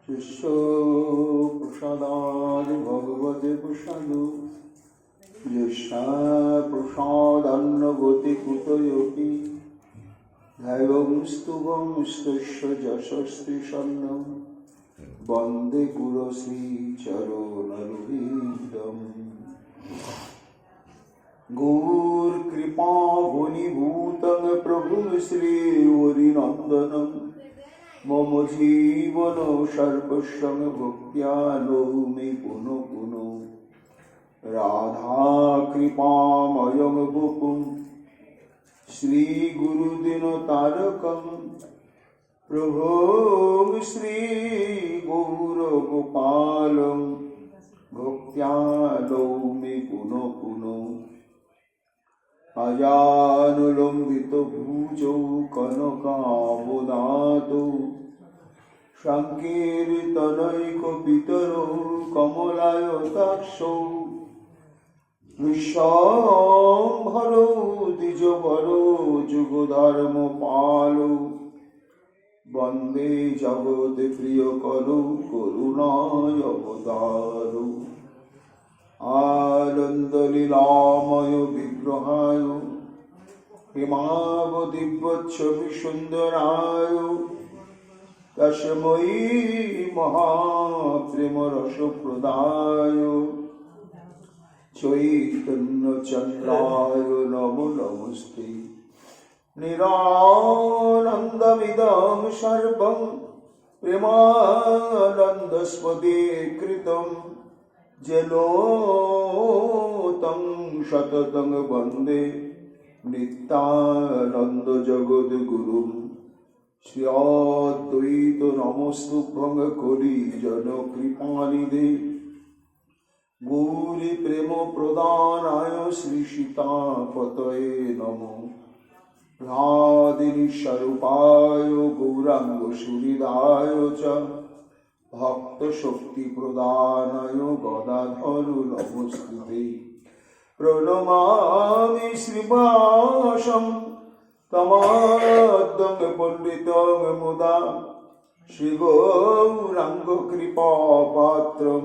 शिष्यो प्रसादाद भगवते प्रसादो यस्या प्रसादान्नगति कुतयोऽपि दैवं स्तुवं स्तस्य यशस्तिषण्णं वन्दे गुरुश्रीचरणरविन्दम् गौरकृपाघनीभूतं प्रभुं श्रीहरिनन्दनं मम जीवन सर्वस्व भक्त्या नौमि पुनः पुनः राधा कृपामयं वपुं श्रीगुरुदिनतारकं प्रभुं श्रीगौरगोपालं भक्त्या नौमि पुनः पुनः अजानुलम्बितभुजौ कनकावदातौ सङ्कीर्तनैकपितरौ कमलायताक्षौ विश्वाम्भरौ द्विजवरौ जुगधर्मपालौ वन्दे जगत्प्रियकरौ करुणावतारौ आनन्दलीलामय विग्रहाय हेमावदिव्यच्छविसुन्दराय तस्मै महाप्रेमरसप्रदाय चैतन्यचन्द्राय नमो नमस्ते निरानन्दमिदं सर्वं प्रेमानन्दस्पदे कृतं जनो तं शततं वन्दे नित्यानन्द जगद्गुरुं श्रीअद्वैत नमस्तुभ्यं कलिजनकृपानिधे गौरी प्रेम प्रदानाय श्री सीतापतये नमो राधिनी स्वरूपाय गौरांग सुहृदाय च भक्त शक्ति प्रदानाय गदाधर नमस्ते प्रणमामि श्रीवासं तमाद्यं पंडितं मुदा श्रीगौरांग कृपापात्रं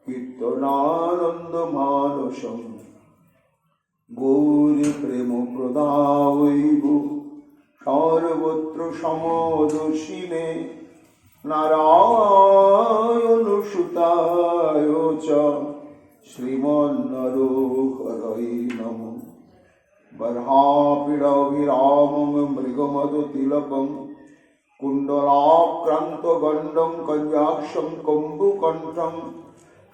कीर्तनानन्दमानसं गौरी प्रेम प्रदावैव सर्वत्र समदर्शिने नारायण सुताय च श्रीमन्नरहरये नमः बर्हापीडाभिरामं मृगमदतिलकं कुण्डलाक्रान्तगण्डं कञ्जाक्षं कम्बुकण्ठं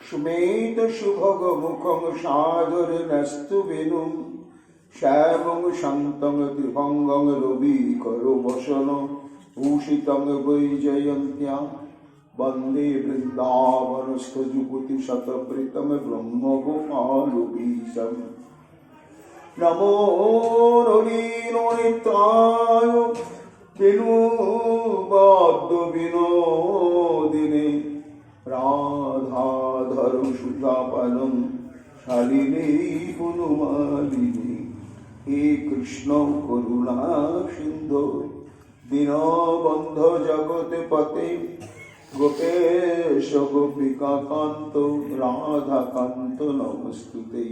स्मेतसुभगमुखं सादरनस्तुवेणुं श्यामं शान्तं त्रिभङ्गं रविकरवसनं भूषितं वैजयन्त्या वन्दे वृन्दावनस्थजुगुतिशतप्रीतं ब्रह्मगोपालबीजं नमो नलिननेत्राय वेणुवाद्यविनोदिने राधाधरसुधापानं शालिनी गुणमालिनी हे कृष्ण करुणा सिन्धो दीनबन्धो जगत्पते गोपेश गोपिकान्त राधाकान्त नमस्तुते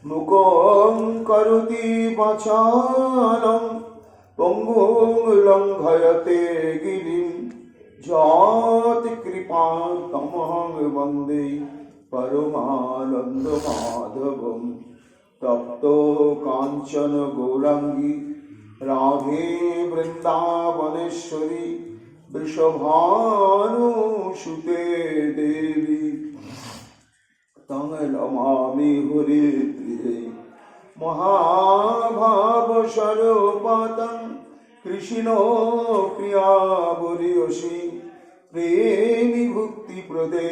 मुखं करोति वाचालं पङ्गुं लङ्घयते गिरिं जातिकृपातमहं वन्दे परमानन्दमाधवं तप्तो काञ्चन गौराङ्गी राधे वृन्दावनेश्वरी वृषभानुसुते देवी तं नमामि हरिप्रिये महाभावस्वरूपातं कृष्णो प्रियावरियसी प्रेमी भुक्तिप्रदे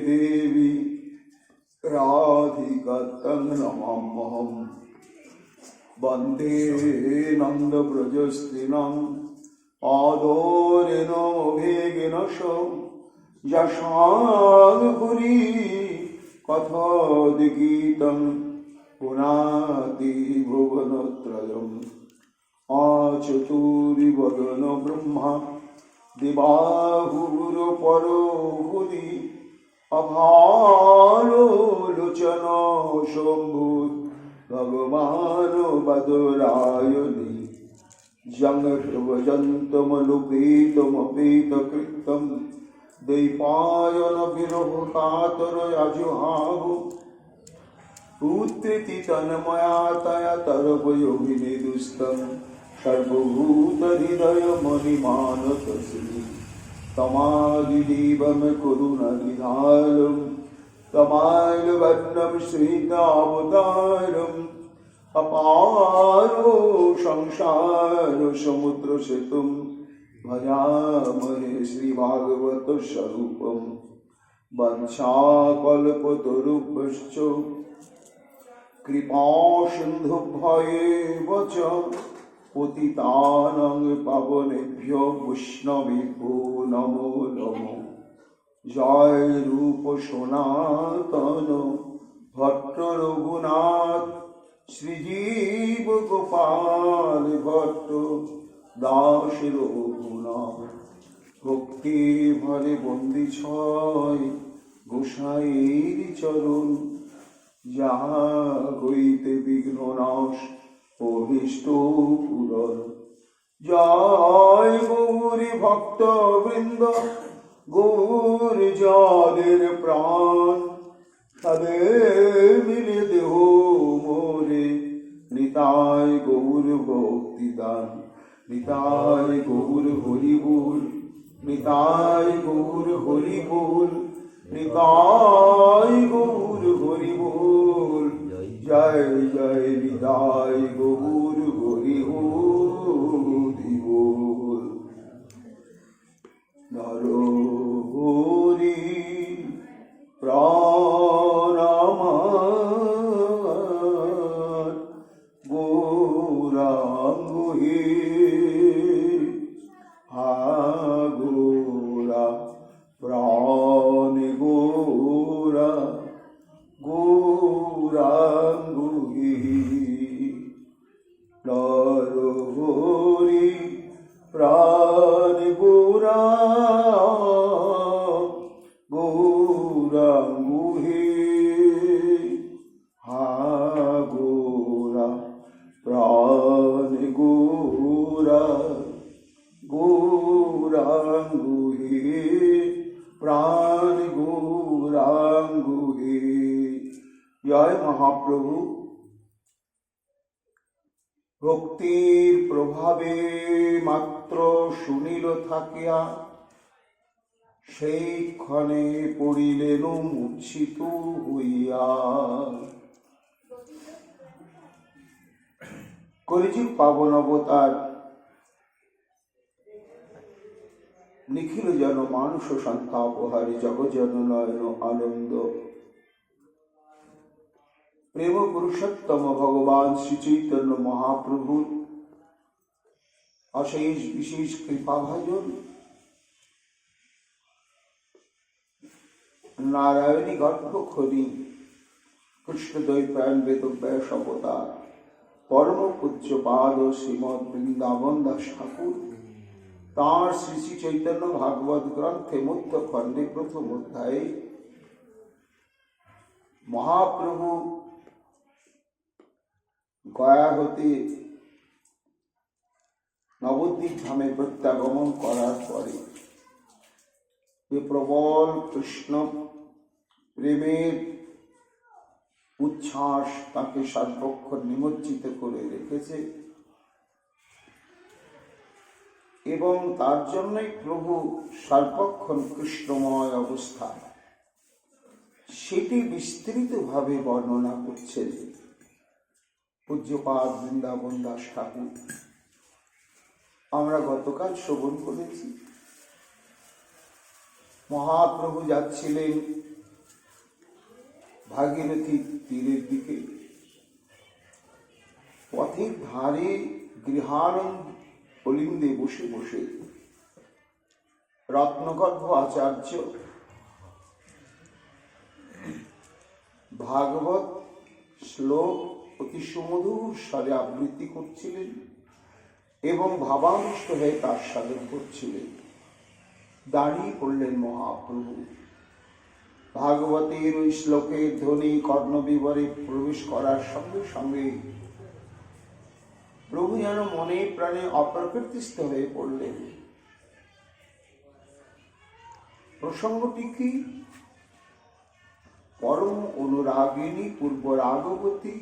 देवी राधिका तं नमाम्यहम् वन्दे नन्दव्रजस्त्रीणां आदोरेण भेगिनश यशाङ्गपुरी कथोद्गीतं पुनाति भुवनत्रयम् आचतुर्वदन ब्रह्मा দেবাহুর পরহুরি অভালোচন শম্ভু ভগবান বদরায়ণী জং প্রভজন্তমলুপেতমপেতকৃতম দৈপায়ন বিরহ কাতর আজুহাহু পুত্রিতি তন্ময়া তয়া তরবয়োভিনিদুস্তম সর্বভূত হৃদয় মণিমানতশ্রী তমাদিদেবম করুণনিধানম তমাইলবর্ণম শ্রীতাবতারম অপারো সংসার সমুদ্র সেতুম ভজামহে শ্রীভাগবত স্বরূপম বঞ্ছাকল্পতরুভ্যশ্চ কৃপা সিন্ধুভ্যেব চ পতিতানাং পাবনেভ্যো বৈষ্ণবেভ্যো নমো নমো। জয় রূপ সনাতন ভট্ট রঘুনাথ শ্রীজীব গোপাল ভট্ট দাস রঘুনাথ। ভক্তি ভরে বন্দি ছয় গোসাইর চরণ, যাহা হইতে বিঘ্ন নাশ অভীষ্ট পূরণ। জয় গৌরী ভক্ত বৃন্দ গৌর যাদের প্রাণ, তাদের মিলে দেহ মোরে নিতাই গৌর ভক্তি দান। নিতাই গৌর হরি বল, নিতাই গৌর হরি বল, নিতাই গৌর হরি বল। জয় জয় নিতাই গৌর হরি হরি বল। নর হরি প্রাণ আমার গৌরাঙ্গ হে, গোরা প্রাণ গোরা গৌরাঙ্গ হে। নর হরি প্রাণ গোরা গৌরাঙ্গ হে, গোরা প্রাণ গোরা গৌরাঙ্গ হে, প্রাণ গৌরাঙ্গ হে। জয় মহাপ্রভু। ভক্তির প্রভাবে মাত্র শুনিল থাকিয়া, সেই ক্ষণে পড়িলেন মূর্ছিত হইয়া। কলিযুগ পাবন অবতার নিখিল জন মানুষ সন্তাপহারী জগজন নয়ন আনন্দ প্রেম পুরুষোত্তম ভগবান শ্রী চৈতন্য মহাপ্রভুর অশেষ বিশেষ কৃপাভাজন নারায়ণী গর্ভখনি কৃষ্ণদ্বৈপায়ন বেদব্যাস অবতার পরম পূজ্য পাদ শ্রীমৎ বৃন্দাবন দাস ঠাকুর তাঁর শ্রী শ্রী চৈতন্য ভাগবত গ্রন্থে মধ্য খণ্ডে প্রথম অধ্যায়ে মহাপ্রভু গয়া হতে নবদ্বীপ ধামে প্রত্যাগমন করার পরে যে প্রবল কৃষ্ণ প্রেমের উচ্ছ্বাস তাকে সর্বক্ষণ নিমজ্জিত করে রেখেছে এবং তার জন্যই প্রভু সর্বক্ষণ কৃষ্ণময় অবস্থা, সেটি বিস্তৃতভাবে বর্ণনা করছেন পূজ্যপাদ বৃন্দাবন দাস ঠাকুর। আমরা গতকাল শ্রবণ করেছি মহাপ্রভু যাচ্ছিলেন ভাগীরথী তীরের দিকে। পথের ধারে গৃহানন্দ অলিন্দে বসে বসে রত্নগর্ভ আচার্য ভাগবত শ্লোক অতি সুমধুর স্বরে আবৃত্তি করছিলেন এবং ভাবাবিষ্ট হয়ে তার সাধন করছিলেন। দাঁড়িয়ে পড়লেন মহাপ্রভু। ভাগবতের ওই শ্লোকের ধ্বনি কর্ণবিবরে প্রবেশ করার সঙ্গে সঙ্গে প্রভু যেন মনে প্রাণে অপ্রকৃতিস্থ হয়ে পড়লেন। প্রসঙ্গটি কি? পরম অনুরাগিনী পূর্ব রাগবতী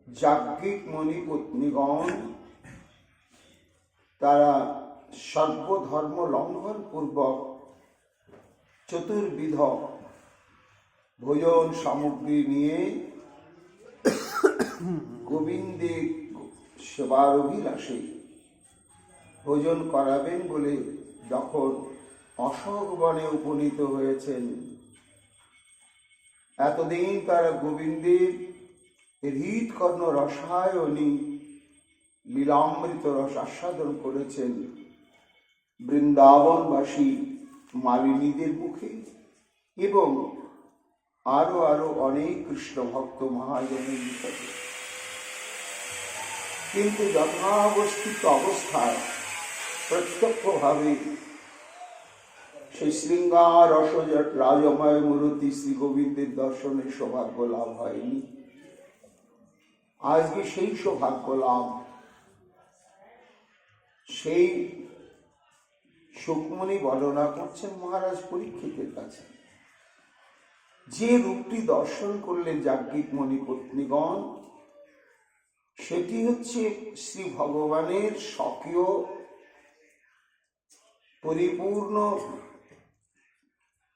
যাজ্ঞিক মণিপত্নীগণ তারা সর্বধর্ম লঙ্ঘন পূর্বক চতুর্বিধ ভোজন সামগ্রী নিয়ে গোবিন্দের সেবার অভিলাষে ভোজন করাবেন বলে যখন অশোক বনে উপনীত হয়েছেন, এতদিন তারা গোবিন্দের হৃৎকর্ণ রসায়নী লীলামৃত রস আস্বাদন করেছেন বৃন্দাবনবাসী মালিনীদের মুখে এবং আরো আরো অনেক কৃষ্ণ ভক্ত মহাজনের নিকটে। কিন্তু যথাবস্থিত অবস্থায় প্রত্যক্ষভাবে সেই শৃঙ্গার রসজট রাজময় মূর্তি শ্রী গোবিন্দের দর্শনের সৌভাগ্য লাভ হয়নি। আজকে সেই সৌভাগ্য লাভ, সেই সুকমণি বর্ণনা করছেন মহারাজ পরীক্ষিতের কাছে। যে রূপটি দর্শন করলেন যাজ্ঞিক মণি পত্নীগণ, সেটি হচ্ছে শ্রী ভগবানের স্বকীয় পরিপূর্ণ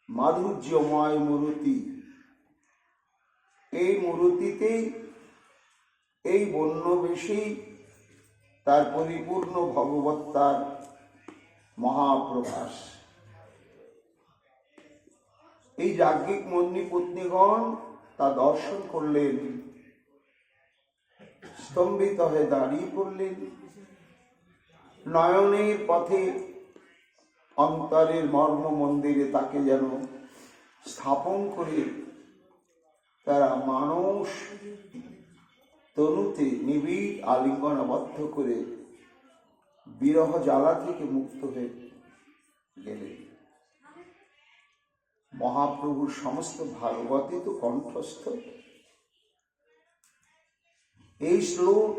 মাধুর্যময় মূর্তি। এই মূর্তিতেই, এই বন্যবেশেই তার পরিপূর্ণ ভগবত্তার মহাপ্রকাশ। এই যাজ্ঞিক মণি পত্নীগণ তা দর্শন করলেন, স্তম্ভিত হয়ে দাঁড়িয়ে পড়লেন। নয়নের পথে অন্তরের মর্ম মন্দিরে তাকে যেন স্থাপন করে তারা মানস তনুতে নিবিড় আলিঙ্গনাবদ্ধ করে বিরহ জ্বালা থেকে মুক্ত হয়ে গেলেন। মহাপ্রভুর সমস্ত ভাগবতে তো কণ্ঠস্থ। এই শ্লোক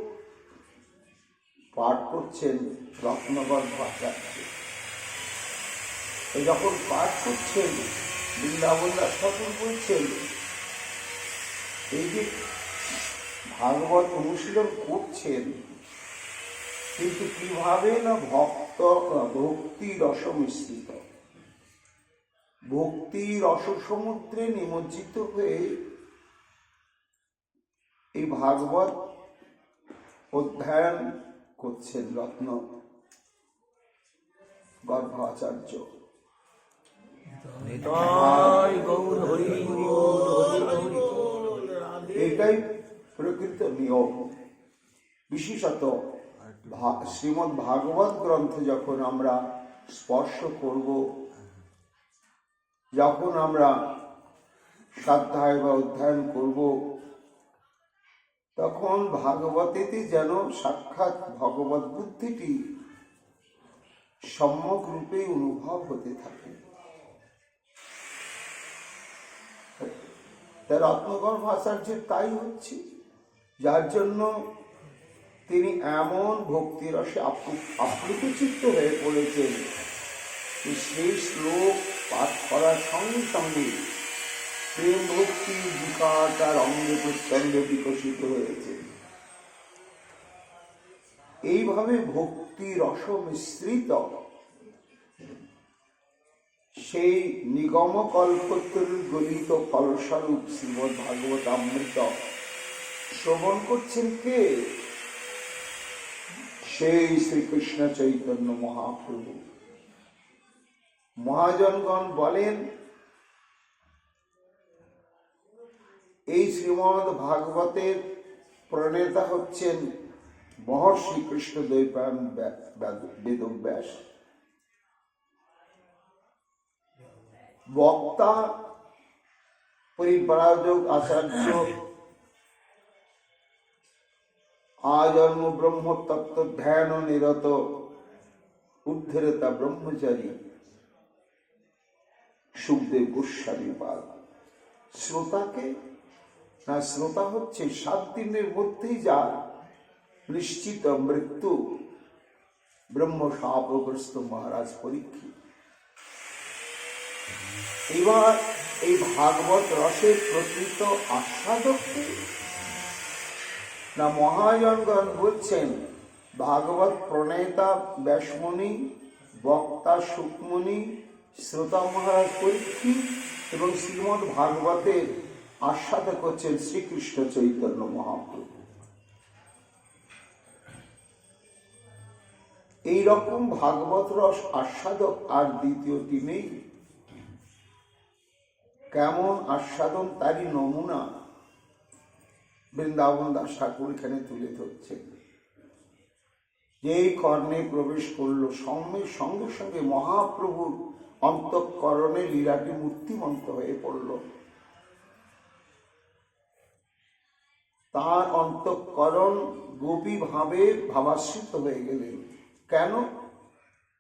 পাঠ করছেন রত্নগর্ভ আচার্য। যখন পাঠ করছেন, বৃন্দাবন দাস ঠাকুর বলছেন, এই যে ভাগবত অনুশীলন করছেন, কিন্তু কিভাবে না ভক্তি রস মিশ্রিত, ভক্তি রস সমুদ্রে নিমজ্জিত হয়ে এই ভাগবত অধ্যয়ন করছেন রত্ন গর্ভ আচার্য। এটাই প্রকৃত নিয়ম। বিশেষত শ্রীমদ্ ভাগবত গ্রন্থ যখন আমরা স্পর্শ করব, যখন আমরা শ্রদ্ধায় বা অধ্যয়ন করব, তখন ভাগবতেতে যেন সাক্ষাৎ ভগবত বুদ্ধিটি সম্যক রূপে অনুভব হতে থাকে। রত্নগর্ভ আচার্যের তাই হচ্ছে, যার জন্য তিনি এমন ভক্তিরসে আপ্লুতচিত্ত হয়ে পড়েছেন, সেই শ্লোক পাঠ করার সঙ্গে সঙ্গে প্রেম ভক্তি বিকার তার অঙ্গে প্রত্যঙ্গে বিকশিত হয়েছে। এইভাবে ভক্তি রস মিশ্রিত সেই নিগম কল্পতরু গলিত ফলস্বরূপ শ্রীমদ্ ভাগবত অমৃত শ্রবণ করছেন কে? সেই শ্রীকৃষ্ণ চৈতন্য মহাপ্রভু। মহাজনগণ বলেন, এই শ্রীমদ্ ভাগবতের প্রণেতা হচ্ছেন মহর্ষি কৃষ্ণ দ্বৈপায়ন বেদব্যাস। বক্তা পরিব্রাজক আচার্য আজন্ম ব্রহ্ম তত্ত্ব ধ্যান নিরত উদ্ধেরতা ব্রহ্মচারী সুখদেব গোস্বামী পাদ। শ্রোতাকে না, শ্রোতা হচ্ছে 7 দিনের মধ্যেই যার নিশ্চিত মৃত্যু, ব্রহ্ম শাপগ্রস্ত মহারাজ পরীক্ষিত। এবার এই ভাগবত রসের প্রকৃত আস্বাদককে না, মহাজনগণ বলছেন ভাগবত প্রণেতা ব্যাসমণি, বক্তা সুকমণি, শ্রোতা মহারাজ পরীক্ষিত এবং শ্রীমদ্ ভাগবতের আস্বাদক হচ্ছেন শ্রীকৃষ্ণ চৈতন্য মহাপ্রভু। এইরকম ভাগবত রস আস্বাদক আর দ্বিতীয়টি নেই। কেমন আস্বাদন তারই নমুনা বৃন্দাবন দাস ঠাকুর এখানে তুলে ধরছেন। যেই কর্ণে প্রবেশ করলো সঙ্গে সঙ্গে মহাপ্রভুর অন্তঃকরণে লীলাটি মূর্তিমন্ত হয়ে পড়ল। তার অন্তঃকরণ গোপী ভাবে ভাবাশ্রিত হয়ে গেলেন। কেন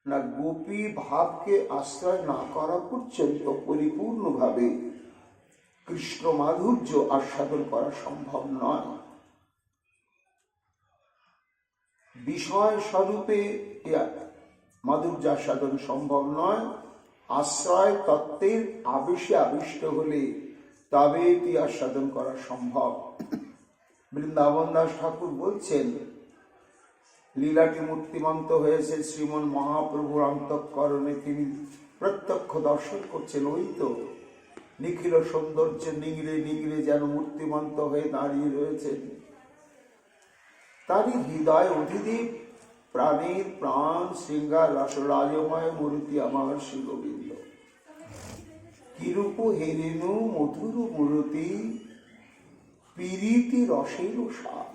না, গোপী ভাবকে আশ্রয় না করা পর্যন্ত পরিপূর্ণভাবে কৃষ্ণ মাধুর্য আস্বাদন করা সম্ভব নয়। বিষয় স্বরূপে মাধুর্য আস্বাদন সম্ভব নয়, আশ্রয় তত্ত্বের আবেশে আবিষ্ট হলে তবে এটি আস্বাদন করা সম্ভব। বৃন্দাবন দাস ঠাকুর বলছেন লীলাটি মূর্তিমন্ত হয়েছে শ্রীমন মহাপ্রভুর অন্তঃকরণে। তিনি প্রত্যক্ষ দর্শন করছেন। ওই তো নিখিল সৌন্দর্য নিংড়ে নিংড়ে যেন মূর্তিমন্ত হয়ে দাঁড়িয়ে রয়েছেন। তারই হৃদয় অধিদীপ প্রাণীর প্রাণ শৃঙ্গার রসরাজময় মূর্তি আমার শ্রী গোবিন্দ। কিরূপ হেরেনু মধুর মূর্তি পীড়িতি রসের সার।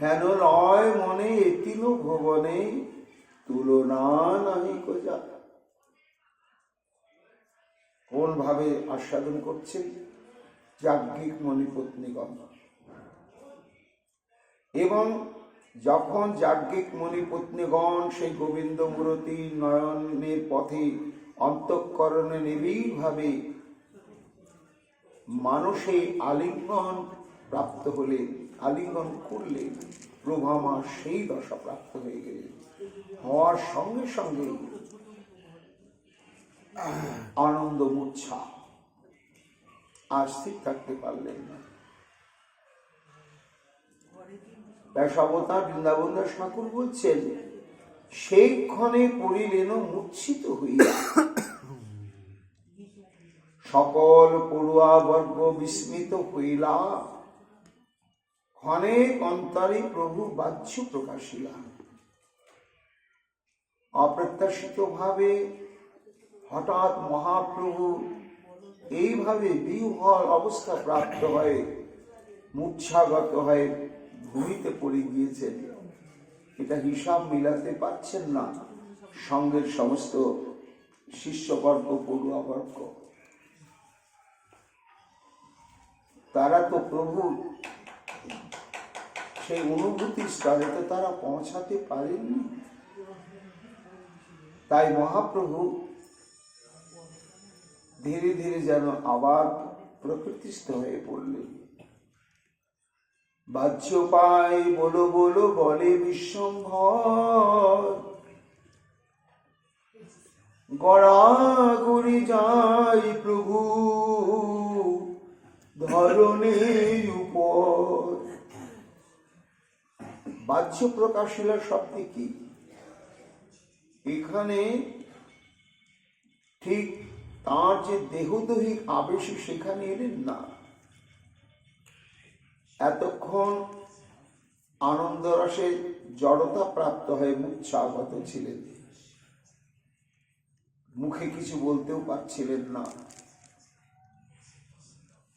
হেন লয় মনে এতিল ভুবনে তুলনা নাহি কোজা। কোন ভাবে আস্বাদন করছেন যাজ্ঞিক মণিপত্নীগণ। এবং যখন যাজ্ঞিক মণিপত্নীগণ সেই গোবিন্দ মূর্তি নয়নের পথে অন্তঃকরণে নিবিড়ভাবে মানসে আলিঙ্গন প্রাপ্ত হলেন, আলিঙ্গন করলেন, প্রভামা সেই দশা প্রাপ্ত হয়ে গেলেন। হওয়ার সঙ্গে সঙ্গে আনন্দ মূর্ছা, আর স্থির থাকতে পারলেন না। ব্যাসাবতার বৃন্দাবন দাস ঠাকুর বলছেন সেই ক্ষণে পড়িলেন মূর্ছিত হইয়া। সকল পড়ুয়া বর্গ বিস্মিত হইলা। ক্ষণেক অন্তরে প্রভু বাহ্য প্রকাশিলা। অপ্রত্যাশিত ভাবে হঠাৎ মহাপ্রভু এইভাবে বিহ্বল অবস্থা প্রাপ্ত হয়ে মূর্ছাগত হয়ে ভূমিতে পড়ে গিয়েছেন। এটা হিসাব মিলাতে পারছেন না সঙ্গের সমস্ত শিষ্যবর্গ, পড়ুয়াবর্গ। তারা তো প্রভু সেই অনুভূতির স্তরে তো তারা পৌঁছাতে পারেননি। তাই মহাপ্রভু ধীরে ধীরে যেন আবার প্রকৃতিস্থ হয়ে পড়লেন। বাহ্য পাই বলো বলো বলে বিশ্বম্ভর, গড়াগড়ি যাই প্রভু ধরনের উপর। বাহ্য প্রকাশিলা শব্দে কি? এখানে ঠিক তার যে দেহদৈহিক আবেশ সেখানে এলেন না। এতক্ষণ আনন্দ রসে জড়তা প্রাপ্ত হয়ে মূর্ছাগত ছিলেন, মুখে কিছু বলতেও পারছিলেন না।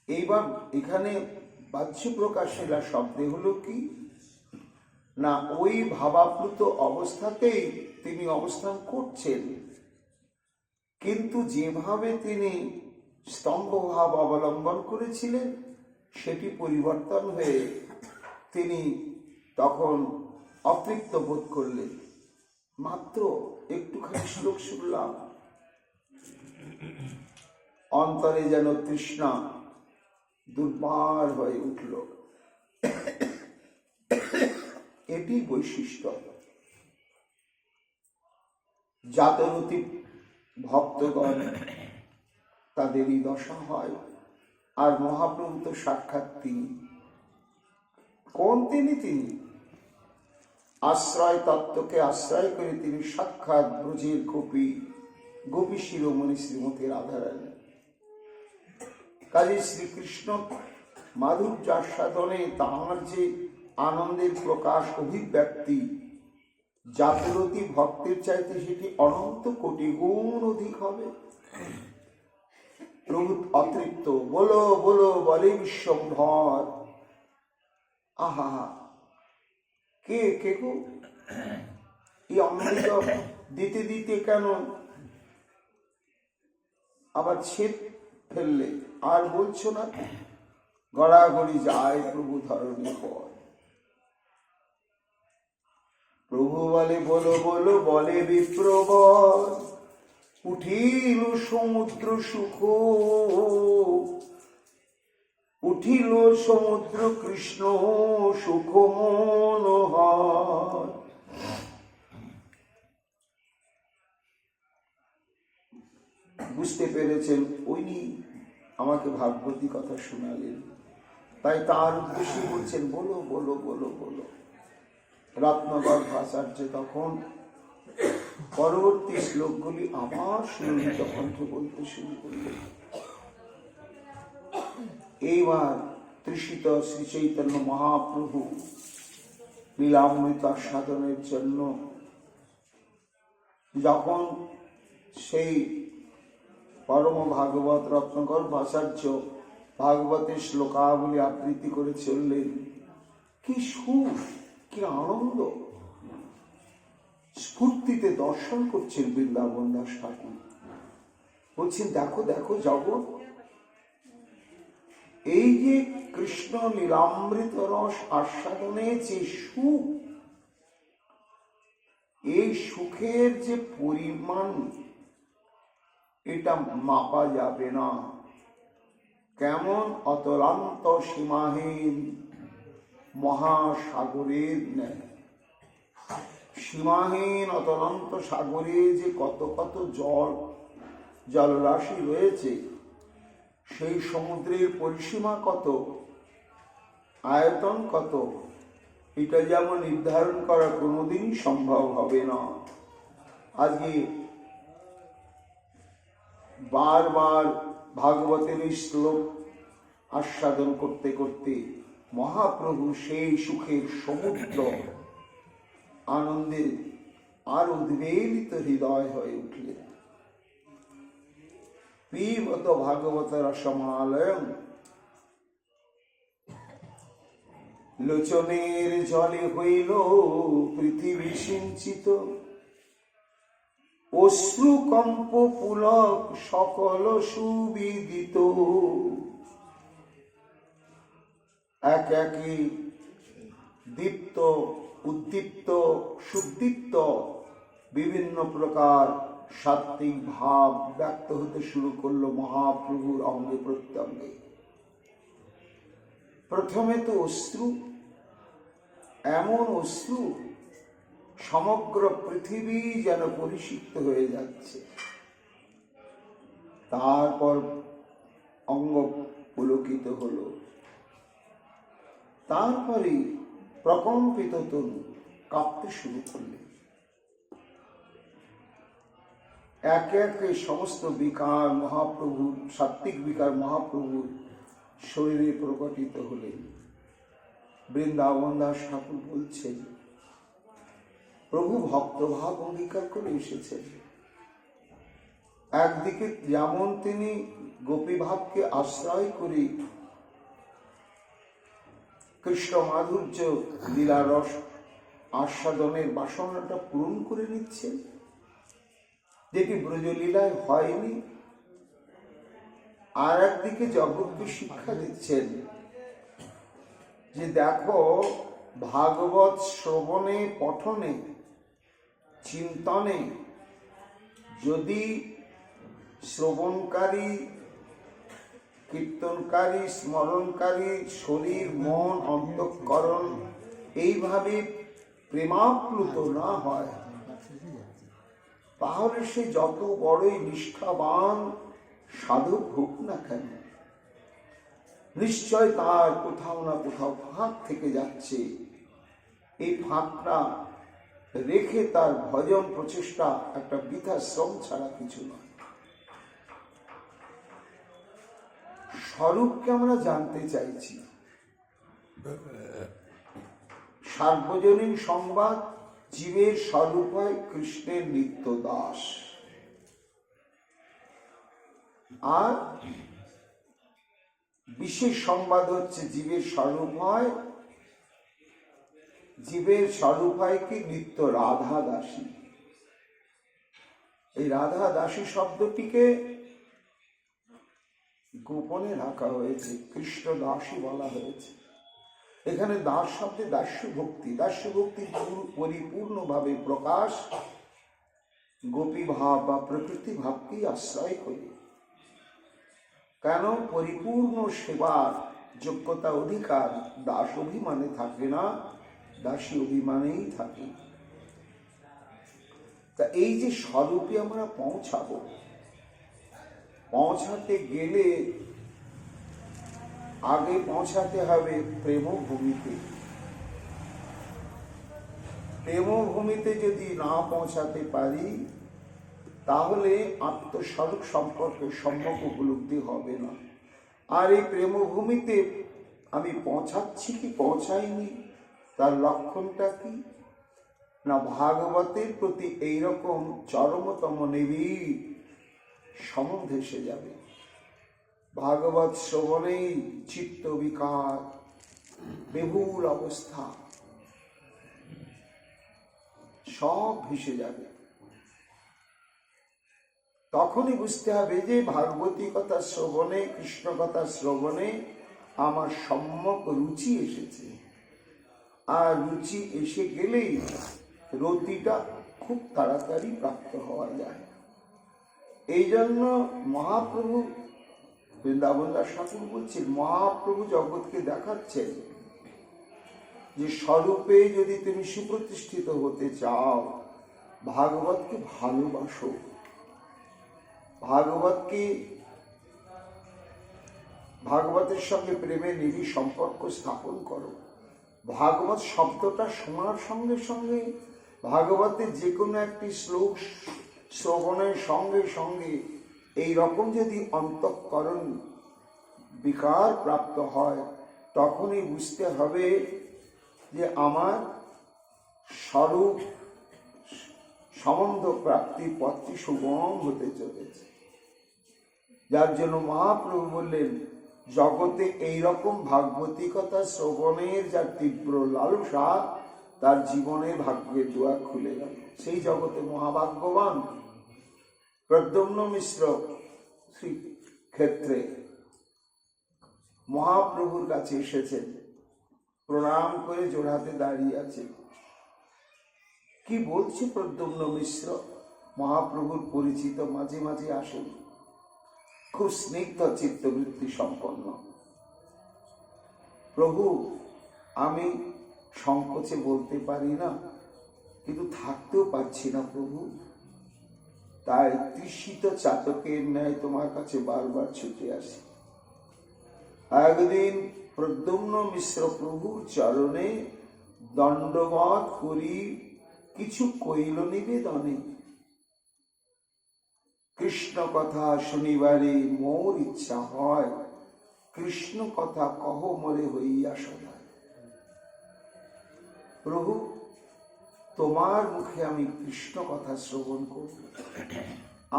এইবার এখানে বাহ্য প্রকাশিলা শব্দে হলো কি না, ওই ভাবাপ্লুত অবস্থাতেই তিনি অবস্থান করছেন, কিন্তু যেভাবে তিনি স্তম্ভভাব অবলম্বন করেছিলেন সেটি পরিবর্তন হয়ে তিনি তখন অতৃপ্ত বোধ করলেন। মাত্র একটুখানি শ্লোক শুনলাম, অন্তরে যেন তৃষ্ণা দুর্বার হয়ে উঠল। এটি বৈশিষ্ট্য। জাতরতি ভক্তগণ তাদেরই দশা হয়। আর মহাপ্রভু তো সাক্ষাৎ তিনি। কোন তিনি? তিনি আশ্রয় তত্ত্বকে আশ্রয় করে তিনি সাক্ষাৎ ব্রজের গোপী শিরোমণি শ্রীমতী রাধারানী। কাজে শ্রীকৃষ্ণ মাধুর্য আস্বাদনে তাঁর যে আনন্দের প্রকাশ অভিব্যক্তি, জাতরতি ভক্তের চাইতে সেটি অনন্ত কোটি গুণ অধিক হবে। প্রভু অতৃপ্ত, বলো বলো বলে বিশ্বম্ভর। আহা, কে কে গো এই অমৃত দিতে দিতে কেন আবার ছেদ ফেললে? আর বলছো না? গড়াগড়ি যায় প্রভু ধরণের পর। প্রভু বলে বলো বলো বলে বিপ্রবর, উঠিল সমুদ্র সুখ, উঠিল সমুদ্র কৃষ্ণ সুখ মনোহর। বুঝতে পেরেছেন উনি আমাকে ভাগবতী কথা শোনালেন, তাই তার উদ্দেশ্যে বলছেন বলো বলো বলো বলো। রত্নগর্ভ আচার্য তখন পরবর্তী শ্লোকগুলি আবার সুললিত কণ্ঠে বলতে শুরু করলেন। এইবার তৃষিত শ্রী চৈতন্য মহাপ্রভু লীলামৃত আস্বাদনের জন্য যখন সেই পরম ভাগবত রত্নগর্ভ আচার্য ভাগবতের শ্লোকাবলী আবৃত্তি করে চললেন, কি সুখ, কি আনন্দ, স্ফূর্তিতে দর্শন করছেন বৃন্দাবন দাস ঠাকুর। বলছেন দেখো দেখো জগৎ, এই যে কৃষ্ণ লীলামৃত রস আস্বাদনে যে সুখ, এই সুখের যে পরিমাণ এটা মাপা যাবে না। কেমন অতলান্ত সীমাহীন মহাসাগরের ন্যায়। সীমাহীন অতলান্ত সাগরে যে কত কত জলরাশি রয়েছে, সেই সমুদ্রের পরিসীমা কত, আয়তন কত, এটা যেমন নির্ধারণ করা কোনোদিনই সম্ভব হবে না। আজকে বারবার ভাগবতের এই শ্লোক আস্বাদন করতে করতে মহাপ্রভু সেই সুখের সমুদ্র আনন্দে আর উদ্বেলিত হৃদয় হয়ে উঠলেন। পিবত ভাগবত রসমালয়ং, লোচনের জলে হইল পৃথিবী সিঞ্চিত, অশ্রুকম্প পুলক সকল সুবিদিত। এক একই দীপ্ত উদ্দীপ্ত সুদীপ্ত বিভিন্ন প্রকার সাত্বিক ভাব ব্যক্ত হতে শুরু করলো মহাপ্রভুর অঙ্গে প্রত্যঙ্গে। প্রথমে তো অশ্রু, এমন অশ্রু সমগ্র পৃথিবী যেন পরিষিক্ত হয়ে যাচ্ছে। তারপর অঙ্গ পুলকিত হলো, তারপরে প্রকম্পিত তনু কাঁপতে শুরু করলেন। একে একে সমস্ত বিকার মহাপ্রভুর, সাত্বিক বিকার মহাপ্রভুর শরীরে প্রকটিত হলেন। বৃন্দাবন দাস ঠাকুর বলছেন, প্রভু ভক্তভাব অঙ্গীকার করে এসেছেন। একদিকে যেমন তিনি গোপীভাবকে আশ্রয় করে কৃষ্ণ মাধুর্য লীলারস আস্বাদনের বাসনাটা পূরণ করে নিচ্ছেন, যেটি ব্রজলীলায় হয়নি। আর একদিকে জগৎকে শিক্ষা দিচ্ছেন যে দেখো, ভাগবত শ্রবণে পঠনে চিন্তনে যদি শ্রবণকারী, কীর্তনকারী, স্মরণকারী শরীর, মন, অন্তঃকরণ এইভাবে প্রেমাপ্লুত না হয়, তাহলে সে যত বড়ই নিষ্ঠাবান সাধক হোক না কেন, নিশ্চয় তার কোথাও না কোথাও ফাঁক থেকে যাচ্ছে। এই ফাঁকটা রেখে তার ভজন প্রচেষ্টা একটা বৃথা শ্রম ছাড়া কিছু নয়। স্বরূপকে আমরা জানতে চাইছি। সার্বজনীন সংবাদ, জীবের স্বরূপ হয় কৃষ্ণের নিত্য দাস। আর বিশেষ সংবাদ হচ্ছে জীবের স্বরূপ হয় কি নিত্য রাধা দাসী। এই রাধা দাসী শব্দটিকে গোপনে রাখা হয়েছে, কৃষ্ণ দাসী বলা হয়েছে। এখানে দাস শব্দে দাস্য ভক্তি, দাস্য ভক্তি পরিপূর্ণভাবে প্রকাশ গোপী ভাব বা প্রকৃতি ভাবকেই আশ্রয় করে। কেন? পরিপূর্ণ সেবার যোগ্যতা অধিকার দাস অভিমানে থাকে না, দাসী অভিমানেই থাকে। তা এই যে স্বরূপে আমরা পৌঁছাতে গেলে আগে পৌঁছাতে হবে প্রেমভূমিতে। প্রেমভূমিতে যদি না পৌঁছাতে পারি তাহলে আত্মস্বরূপ সম্পর্কে সম্যক উপলব্ধি হবে না। আর এই প্রেমভূমিতে আমি পৌঁছাচ্ছি কি পৌঁছাইনি, তার লক্ষণটা কি না? ভাগবতের প্রতি এইরকম চরমতম নিবিড় সম্বন্ধ এসে যাবে। ভাগবত শ্রবণেই চিত্ত বিকার, বিভুল অবস্থা সব ভেসে যাবে। তখনই বুঝতে হবে যে ভাগবতী কথা শ্রবণে, কৃষ্ণ কথা শ্রবণে আমার সম্যক রুচি এসেছে। আর রুচি এসে গেলেই রতিটা খুব তাড়াতাড়ি প্রাপ্ত হওয়া যায়। এই জন্য মহাপ্রভু বৃন্দাবন দাস ঠাকুর বলছেন, মহাপ্রভু জগৎকে দেখাচ্ছেন যে স্বরূপে যদি তুমি সুপ্রতিষ্ঠিত হতে চাও, ভাগবতকে ভালোবাসো, ভাগবতের সঙ্গে প্রেমের নিবিড় সম্পর্ক স্থাপন করো। ভাগবত শব্দটা শোনার সঙ্গে সঙ্গে ভাগবতের যে কোনো একটি শ্লোক শ্রবণের সঙ্গে সঙ্গে এই রকম যদি অন্তঃকরণ বিকার প্রাপ্ত হয়, তখনই বুঝতে হবে যে আমার স্বরূপ সম্বন্ধ প্রাপ্তির পথটি সুগম হতে চলেছে। যার জন্য মহাপ্রভু বললেন, জগতে এইরকম ভাগবতী কথা শ্রবণের যার তীব্র লালসা, তার জীবনে ভাগ্যের দুয়ার খুলে গেল। সেই জগতে মহাভাগ্যবান প্রদ্যুম্ন মিশ্র ক্ষেত্রে মহাপ্রভুর কাছে এসেছেন, প্রণাম করে জোড়হাতে দাঁড়িয়ে আছে। কি বলছে প্রদ্যুম্ন মিশ্র? মহাপ্রভুর পরিচিত, মাঝে মাঝে আসেন, খুব স্নিগ্ধ চিত্তবৃত্তি সম্পন্ন। প্রভু, আমি সংকোচে বলতে পারি না, কিন্তু থাকতেও পারছি না প্রভু, তাই তৃষিত চাতকের ন্যায় তোমার কাছে বারবার ছুটে আসি। একদিন প্রদ্যুম্ন মিশ্র প্রভুর চরণে দণ্ডবৎ করি কিছু কইল নিবেদনে। কৃষ্ণ কথা শুনিবারে মোর ইচ্ছা হয়, কৃষ্ণ কথা কহ মোরে হইয়া সদায়। প্রভু, তোমার মুখে আমি কৃষ্ণ কথা শ্রবণ করব,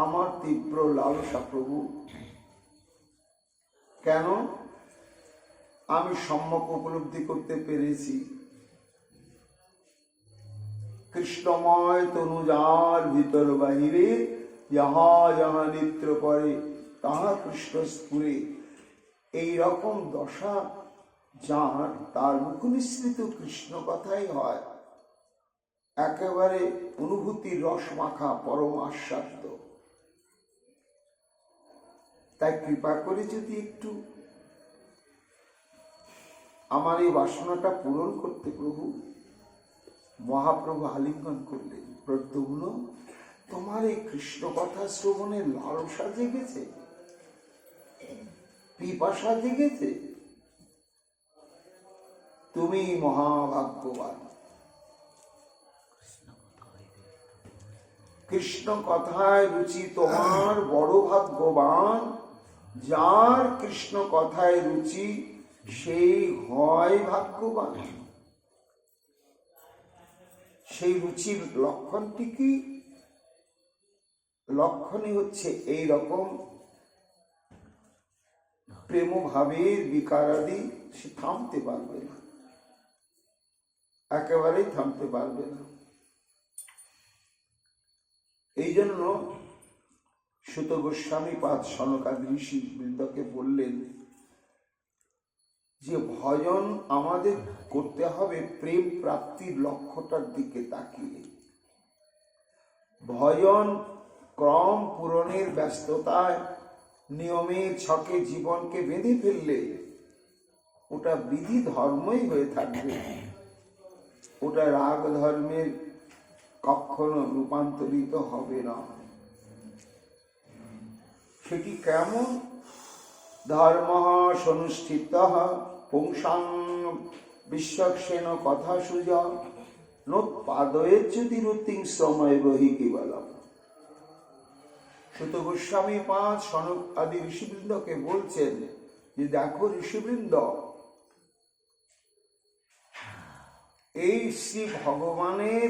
আমার তীব্র লালসা প্রভু। কেন? আমি সম্যক উপলব্ধি করতে পেরেছি কৃষ্ণময় তনু যার ভিতর বাহিরে, যাহা যাহা নিত্য করে তাহা কৃষ্ণ স্ফুরে। এইরকম দশা যার, তার মুখ নিঃসৃত কৃষ্ণ কথাই হয়। একেবারে অনুভূতির রস মাখা পরম আস্বাদ্য। তাই কৃপা করে যদি একটু আমার এই বাসনাটা পূরণ করতে প্রভু। মহাপ্রভু আলিঙ্গন করলেন, প্রদ্যুম্ন তোমার এই কৃষ্ণ কথা শ্রবণের লালসা জেগেছে, পিপাসা জেগেছে, তুমি মহাভাগ্যবান। কৃষ্ণ কথায় রুচি তোমার বড় ভাগ্যবান। যার কৃষ্ণ কথায় রুচি সেই হয় ভাগ্যবান। সেই রুচির লক্ষণটি কি? লক্ষণই হচ্ছে এই রকম প্রেম ভাবের বিকারাদি সে থামতে পারবে না, একেবারেই থামতে পারবে না। এই জন্য সুত গোস্বামী পাদ সনকাদি ঋষি বৃন্দকে বললেন যে ভজন আমাদের করতে হবে প্রেম প্রাপ্তির লক্ষ্যটার দিকে তাকিয়ে। ভজন ক্রম পূরণের ব্যস্ততায় নিয়মের ছকে জীবনকে বেঁধে ফেললে ওটা বিধি ধর্মই হয়ে থাকবে, ওটা রাগ ধর্মের কখনো রূপান্তরিত হবে না। সেটি কেমন? ধর্ম সনুষ্ঠিত পুংসাং বিশ্বক্ষেন কথা সুজা নোৎপাদয়ের যদি রুতিং সময় বহি কেবলম। সুত গোস্বামী পাদ সনক আদি ঋষিবৃন্দকে বলছেন যে দেখো ঋষিবৃন্দ, এই শ্রী ভগবানের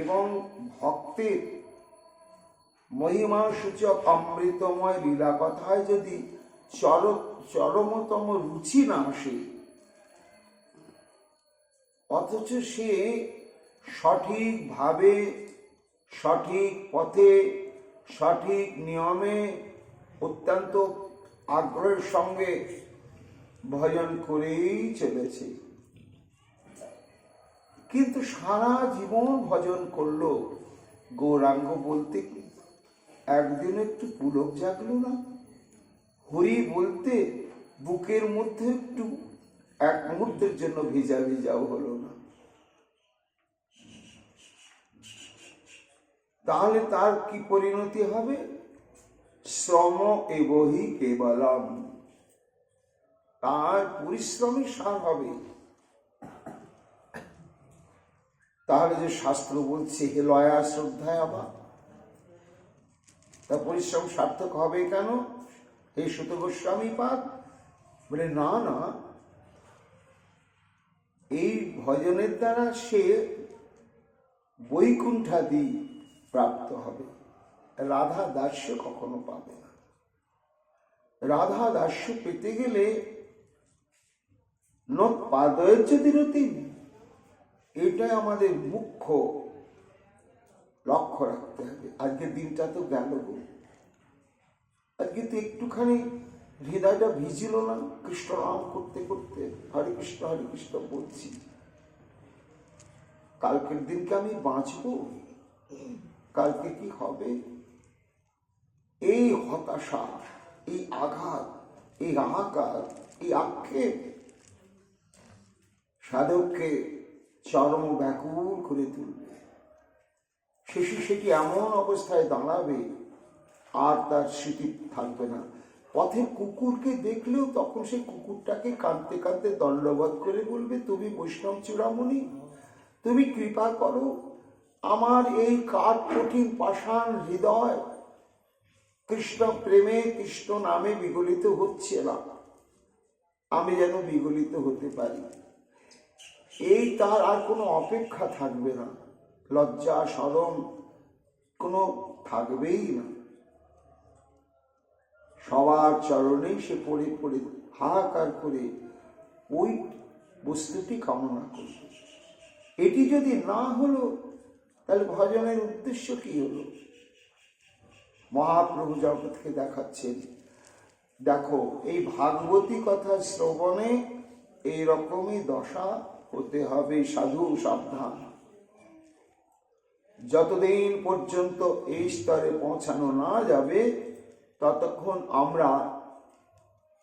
এবং ভক্তের মহিমা সূচক অমৃতময় লীলা কথায় যদি চরমতম রুচি না আসে, অথচ সে সঠিকভাবে সঠিক পথে সঠিক নিয়মে অত্যন্ত আগ্রহের সঙ্গে ভজন করেই চলেছে, কিন্তু সারা জীবন ভজন করলো, গৌরাঙ্গ বলতে একদিন একটু পুলক জাগলো না? হরি বলতে বুকের মধ্যে একটু এক মুহূর্তের জন্য ভিজা ভিজাও হলো না? তাহলে তার কি পরিণতি হবে? শ্রম এবহি কেবলম, তার পরিশ্রমের সার হবে। তাহলে যে শাস্ত্র বলছে হে লয়া শ্রদ্ধায় আবার, তা পরিশ্রম সার্থক হবে কেন? এই সুত গোস্বামী পাদ বলে না না, এই ভজনের দ্বারা সে বৈকুণ্ঠাদি প্রাপ্ত হবে, রাধা দাস্য কখনো পাবে না। রাধা দাস্য পেতে গেলে নোৎপাদয়ের যদি রতি, এটাই আমাদের মুখ্য লক্ষ্য রাখতে হবে। আজকের দিনটা তো গেল গো, আজকে তো একটুখানি হৃদয়টা ভিজিল না কৃষ্ণ নাম করতে করতে, হরে কৃষ্ণ বলছি। কালকের দিনকে আমি বাঁচবো? কালকে কি হবে? এই হতাশা, এই আঘাত, এই হাহাকার, এই আক্ষেপ সাধককে চরম ব্যাকুল করে তুলবে। শেষে সেটি এমন অবস্থায় দাঁড়াবে আর তার স্মৃতি থাকবে না। পথে কুকুরকে দেখলেও তখন সেই কুকুরটাকে কাঁদতে কাঁদতে দণ্ডবোধ করে বলবে, তুমি বৈষ্ণব চূড়ামণি, তুমি কৃপা করো, আমার এই কাঠ কঠিন পাষাণ হৃদয় কৃষ্ণ প্রেমে কৃষ্ণ নামে বিগলিত হচ্ছে না, আমি যেন বিগলিত হতে পারি। এই তার আর কোনো অপেক্ষা থাকবে না, লজ্জা শরম কোনো থাকবেই না। সবার চরণেই সে পড়ে পড়ে হাহাকার করে ওই বস্তুটি কামনা করবে। এটি যদি না হলো তাহলে ভজনের উদ্দেশ্য কি হলো? মহাপ্রভু জগৎকে দেখাচ্ছেন, দেখো এই ভাগবতী কথা শ্রবণে এই রকমই দশা হতে হবে, সাধু সাবধান। যতদিন পর্যন্ত এই স্তরে পৌঁছানো না যাবে ততক্ষণ আমরা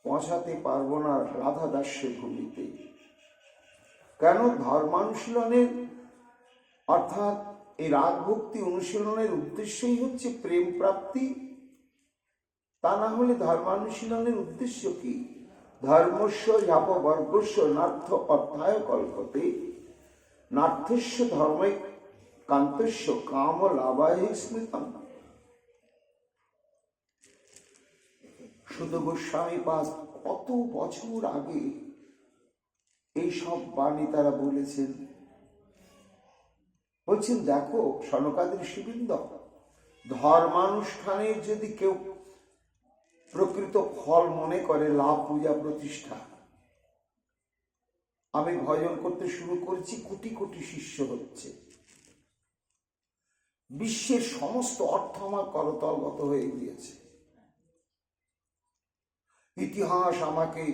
পৌঁছাতে পারবো না রাধা দাস্যের ভূমিতে। কেন? ধর্মানুশীলনের অর্থাৎ এই রাগ ভক্তি অনুশীলনের উদ্দেশ্যই হচ্ছে প্রেম প্রাপ্তি। তা না হলে ধর্মানুশীলনের উদ্দেশ্য কি? ধর্মস্য যাপবর্গস্য নার্থ অর্থায় কল্পতে নার্থস্য ধর্মে কান্তস্য কাম লাভায় স্মৃতম। সুত গোস্বামী পাদ কত বছর আগে এই সব বাণী তারা বলেছেন। বলছেন, দেখো সনকাদি ঋষিবৃন্দ, ধর্মানুষ্ঠানের যদি কেউ প্রকৃত ফল মনে করে লাভ পূজা প্রতিষ্ঠা, আমি ভজন করতে শুরু করেছি, কোটি কোটি শিষ্য হচ্ছে, বিশ্বের সমস্ত অর্থ আমার করতলগত হয়ে গিয়েছে, ইতিহাস আমাকে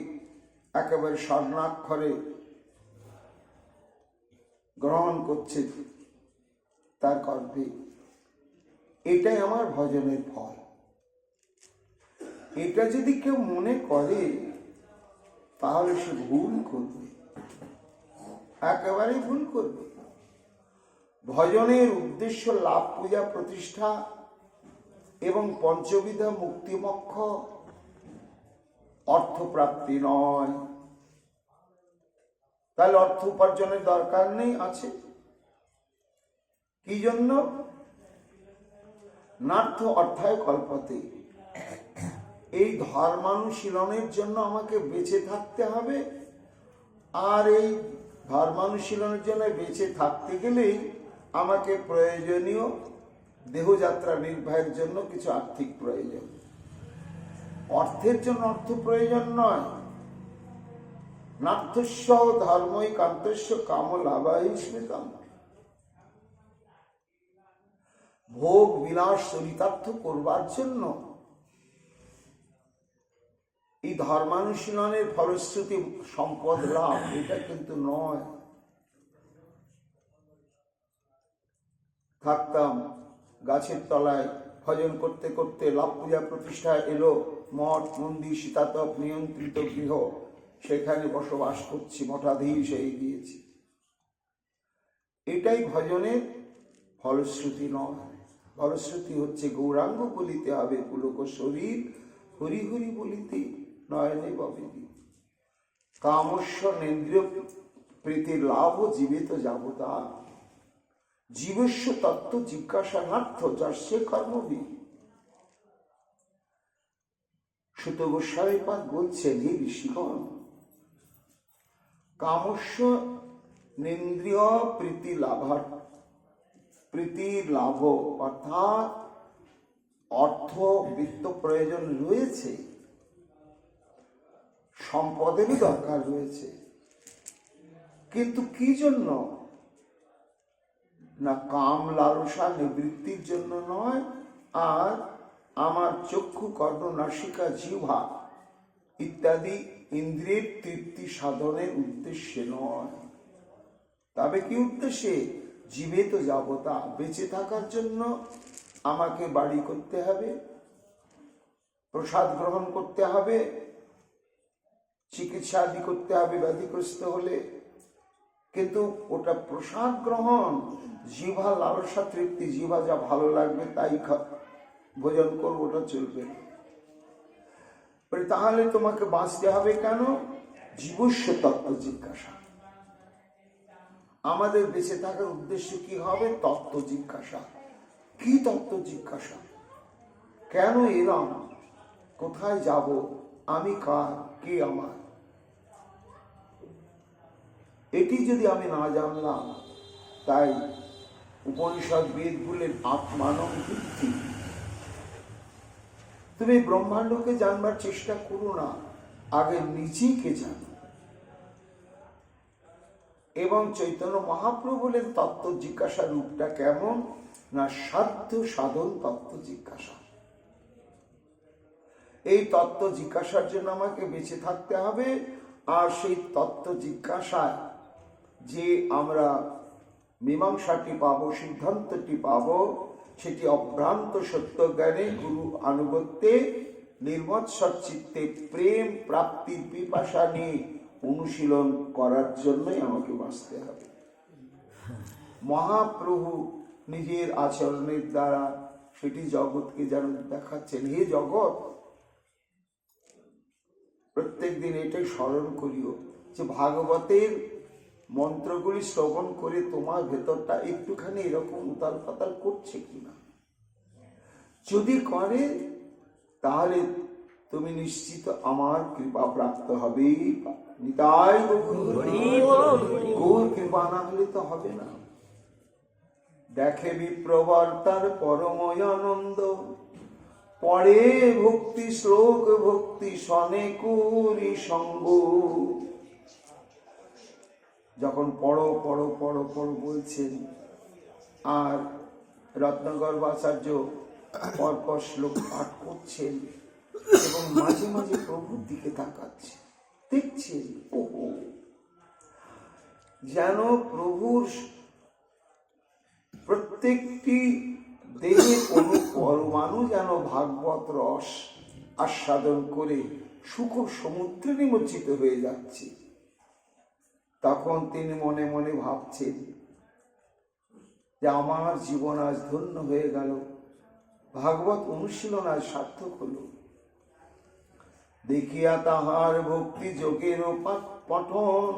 একেবারে স্বর্ণাক্ষরে গ্রহণ করছে তার গর্ভে, এটাই আমার ভজনের ফল। এটা যদি কেউ মনে করে তাহলে সে ভুল করবে, একেবারে ভুল করবে। ভজনের উদ্দেশ্য লাভ পূজা প্রতিষ্ঠা এবং পঞ্চবিধা মুক্তিমোক্ষ, অর্থপ্রাপ্তি নয়। তাহলে অর্থ উপার্জনের দরকার নেই, আছে কি জন্য? নার্থ অর্থায় কল্পতে, এই ধর্মানুশীলনের জন্য আমাকে বেঁচে থাকতে হবে। আর এই ধর্মানুশীলনের জন্য বেঁচে থাকতে গেলেই আমাকে প্রয়োজনীয় দেহযাত্রা নির্বাহের জন্য কিছু আর্থিক প্রয়োজন। অর্থের জন্য অর্থ প্রয়োজন নয়। নার্থস্য ধর্মই কান্তস্য কাম লাভায় স্মৃতম। ভোগ বিলাস চরিতার্থ করবার জন্য এই ধর্মানুশীলনের ফলশ্রুতি সম্পদ লাভ, এটা কিন্তু নয়। থাকতাম গাছের তলায় ভজন করতে করতে, লাভ পূজা প্রতিষ্ঠা এলো, মঠ মন্দির শীতাতপ নিয়ন্ত্রিত গৃহ, সেখানে বসবাস করছি, মঠাধীশ হয়ে গিয়েছি। এটাই ভজনের ফলশ্রুতি নয়। ফলশ্রুতি হচ্ছে গৌরাঙ্গ বলিতে হবে পুলক শরীর, হরি হরি বলিতে নয়নে ববেদি। কামস্য নেন্দ্রিয় প্রীতির লাভ জীবিত যাবতা, জীবস্য তত্ত্ব জিজ্ঞাসানার্থ যস্য কর্মবি। সুত গোস্বামী পাদ বলছেন, হে ঋষিগণ, কামস্য নেন্দ্রিয় প্রীতি লাভার, প্রীতির লাভ অর্থাৎ অর্থ বিত্ত প্রয়োজন রয়েছে, সম্পদেরও দরকার রয়েছে, কিন্তু কি জন্য? না কাম লালসা নিবৃত্তির জন্য নয়, আর আমার চক্ষু কর্ণ নাসিকা জিহ্বা ইত্যাদি ইন্দ্রিয়ের তৃপ্তি সাধনের উদ্দেশ্যে নয়। তবে কি উদ্দেশ্যে? জীবিত যাবতা, বেঁচে থাকার জন্য আমাকে বাড়ি করতে হবে, প্রসাদ গ্রহণ করতে হবে, চিকিৎসা আদি করতে হবে ব্যাধিগ্রস্ত হলে। কিন্তু ওটা প্রসাদ গ্রহণ, জিহ্বা লালসা তৃপ্তি, জিহ্বা যা ভালো লাগবে তাই ভোজন করবো, ওটা চলবে না। তাহলে তোমাকে বাঁচতে হবে কেন? জীবস্য তত্ত্ব জিজ্ঞাসা। আমাদের বেঁচে থাকার উদ্দেশ্য কি হবে? তত্ত্ব জিজ্ঞাসা। কি তত্ত্ব জিজ্ঞাসা? কেন এলাম? কোথায় যাব? আমি কার? কে আমার? এটি যদি আমি না জানলাম, তাই উপনিষদ বেদ বলেন আত্মানং ভিত্তি। তুমি ব্রহ্মাণ্ডকে জানবার চেষ্টা করো না, আগে নিজেকে জানো। এবং চৈতন্য মহাপ্রভু বলেন তত্ত্ব জিজ্ঞাসা রূপটা কেমন? না সাধ্য সাধন তত্ত্ব জিজ্ঞাসা। এই তত্ত্ব জিজ্ঞাসার জন্য আমাকে বেঁচে থাকতে হবে। আর সেই তত্ত্ব জিজ্ঞাসায় যে আমরা মীমাংসাটি পাবো, সিদ্ধান্তটি পাবো, সেটি অভ্রান্ত সত্য জ্ঞানে গুরু আনুগত্যে নির্মৎসর চিত্তে প্রেম প্রাপ্তির পিপাসা নিয়ে অনুশীলন করার জন্যই আমাকে বাঁচতে হবে। মহাপ্রভু নিজের আচরণের দ্বারা সেটি জগৎকে যেন দেখাচ্ছেন। হে জগৎ, প্রত্যেক দিন এটাই স্মরণ করিও যে ভাগবতের মন্ত্রগুলি শ্রবণ করে তোমার ভেতরটা একটুখানি এরকম উতাল পাতাল করছে কিনা। যদি করে তাহলে তুমি নিশ্চিত আমার কৃপা প্রাপ্ত হবে। নিতাই গৌর কৃপা না হলে তো হবে না। দেখে বিপ্রবর্তার পরময় আনন্দ, পড়ে ভক্তি শ্লোক ভক্তি সনে করি সঙ্গ। যখন পড়ো পড়ো পড়ো পড়ো বলছেন, আর রত্নগর্ভাচার্য পরপর শ্লোক পাঠ করছেন এবং মাঝে মাঝে প্রভুর দিকে তাকাচ্ছে, দেখছেন ওহো, যেন প্রভুর প্রত্যেকটি দেহের পরমাণু যেন ভাগবত রস আস্বাদন করে সুখ সমুদ্রে নিমজ্জিত হয়ে যাচ্ছে। তখন তিনি মনে মনে ভাবছেন যে আমার জীবন আজ ধন্য হয়ে গেল, ভাগবত অনুশীলন আজ সার্থক হলো। দেখিয়া তাহার ভক্তি যোগের পঠন,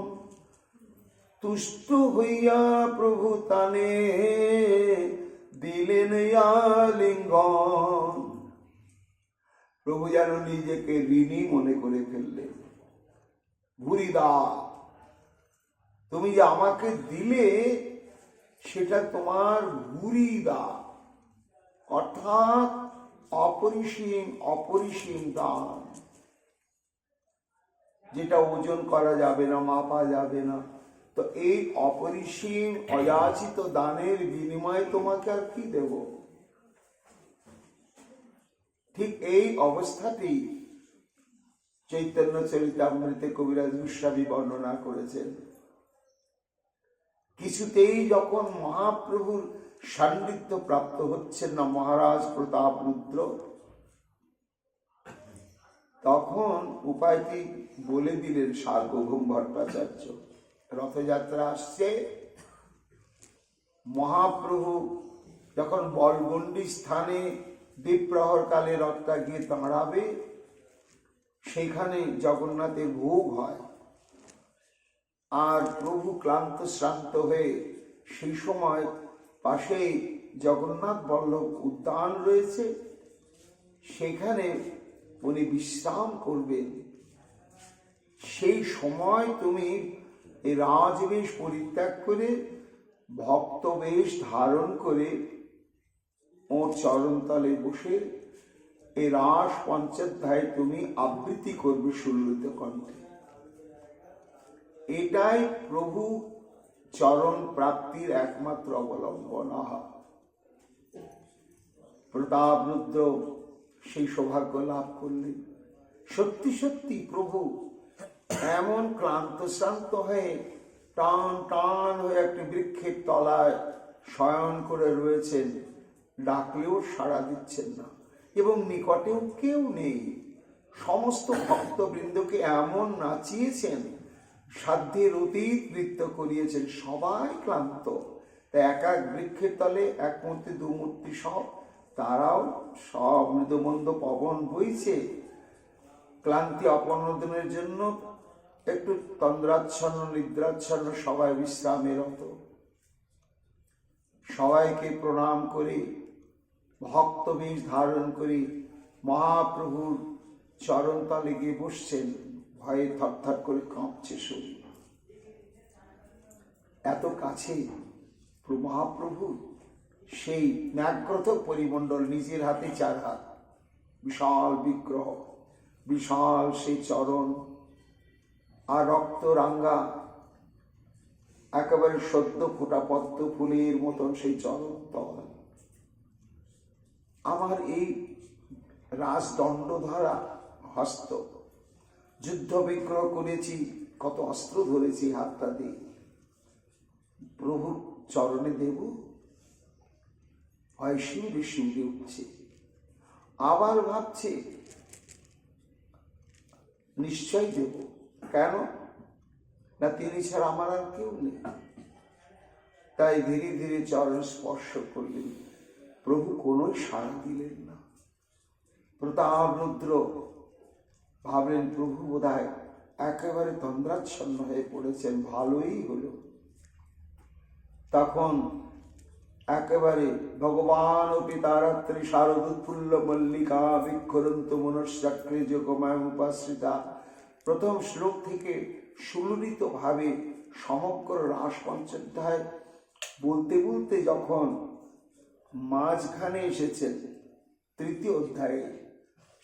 তুষ্ট হইয়া প্রভু তানে দিলেন আলিঙ্গন। প্রভু যেন নিজেকে ঋণী মনে করে ফেললেন। ভুরিদা, তুমি যে আমাকে দিলে সেটা তোমার ভুরিদা, অর্থাৎ অপরিসীম অপরিসীম দান, যেটা ওজন করা যাবে না, মাপা যাবে না। তো এই অপরিসীম অযাচিত দানের বিনিময়ে তোমাকে আর কি দেব? ঠিক এই অবস্থাটি চৈতন্য চরিতামৃতে কবিরাজ গোস্বামী বর্ণনা করেছেন। কিছুতেই যখন মহাপ্রভুর সান্নিধ্য প্রাপ্ত হচ্ছেন না মহারাজ প্রতাপ রুদ্র, তখন উপায়টি বলে দিলেন সার্বভৌম ভট্টাচার্য। রথযাত্রা আসছে, মহাপ্রভু যখন বলগণ্ডি স্থানে দ্বীপ্রহর কালে রথটা গিয়ে দাঁড়াবে, সেখানে জগন্নাথের ভোগ হয়। আর প্রভু ক্লান্ত শ্রান্ত হয়ে সেই সময় পাশেই জগন্নাথ বল্লভ উদ্যান রয়েছে, সেখানে উনি বিশ্রাম করবেন। সেই সময় তুমি এই রাজবেশ পরিত্যাগ করে ভক্তবেশ ধারণ করে ওর চরণতলে বসে এই রাস পঞ্চাধ্যায় তুমি আবৃত্তি করবে সুললিত কণ্ঠে। এটাই প্রভু চরণ প্রাপ্তির একমাত্র অবলম্বন। প্রতাপ রুদ্র সেই সৌভাগ্য লাভ করলেন। সত্যি সত্যি প্রভু এমন ক্লান্ত শ্রান্ত হয়ে টান টান হয়ে একটি বৃক্ষের তলায় শয়ন করে রয়েছেন, ডাকলেও সাড়া দিচ্ছেন না এবং নিকটেও কেউ নেই। সমস্ত ভক্তবৃন্দকে এমন নাচিয়েছেন, সাধ্যের অতীত নৃত্য করিয়েছেন, সবাই ক্লান্ত। তাই এক এক বৃক্ষের তলে এক মূর্তি দু মূর্তি সব, তারাও সব মৃদুমন্দ পবন বইছে, ক্লান্তি অপনোদনের জন্য একটু তন্দ্রাচ্ছন্ন নিদ্রাচ্ছন্ন সবাই বিশ্রামের রত। সবাইকে প্রণাম করে ভক্তবেশ ধারণ করে মহাপ্রভুর চরণতলে গিয়ে বসছেন। ভয়ে থরথর করে কাঁপছে শরীর। এত কাছে মহাপ্রভু সেই ন্যাগ্রত পরিমণ্ডল, নিজের হাতে 4 হাত, বিশাল বিগ্রহ, বিশাল সেই চরণ, আর রক্ত রাঙ্গা একেবারে সদ্য ফোটা পদ্ম ফুলের মতন সেই চরণ তল। আমার এই রাজদণ্ড ধরা হস্ত, যুদ্ধ বিগ্রহ করেছি, কত অস্ত্র ধরেছি হাতটা দিয়ে, প্রভুর চরণে দেব? হয় শিউরে শিউরে উঠছে, আবার ভাবছে নিশ্চয় দেব। কেন না, তিনি ছাড়া আমার আর কেউ নেই। তাই ধীরে ধীরে চরণ স্পর্শ করলেন, প্রভু কোনো সাড়া দিলেন না। প্রতাপ রুদ্র ভাবলেন প্রভু বোধহয় একেবারে তন্দ্রাচ্ছন্ন হয়ে পড়েছেন, ভালোই হলো। তখন একেবারে ভগবান ও পিতারাত্রি শারদোৎফুল্ল মল্লিকা বিক্ষরন্ত মনশ্চাক্রে যোগমায় উপাশ্রিতা, প্রথম শ্লোক থেকে সুললিত ভাবে সমগ্র রাস পঞ্চোধ্যায় বলতে বলতে যখন মাঝখানে এসেছেন তৃতীয় অধ্যায়ে,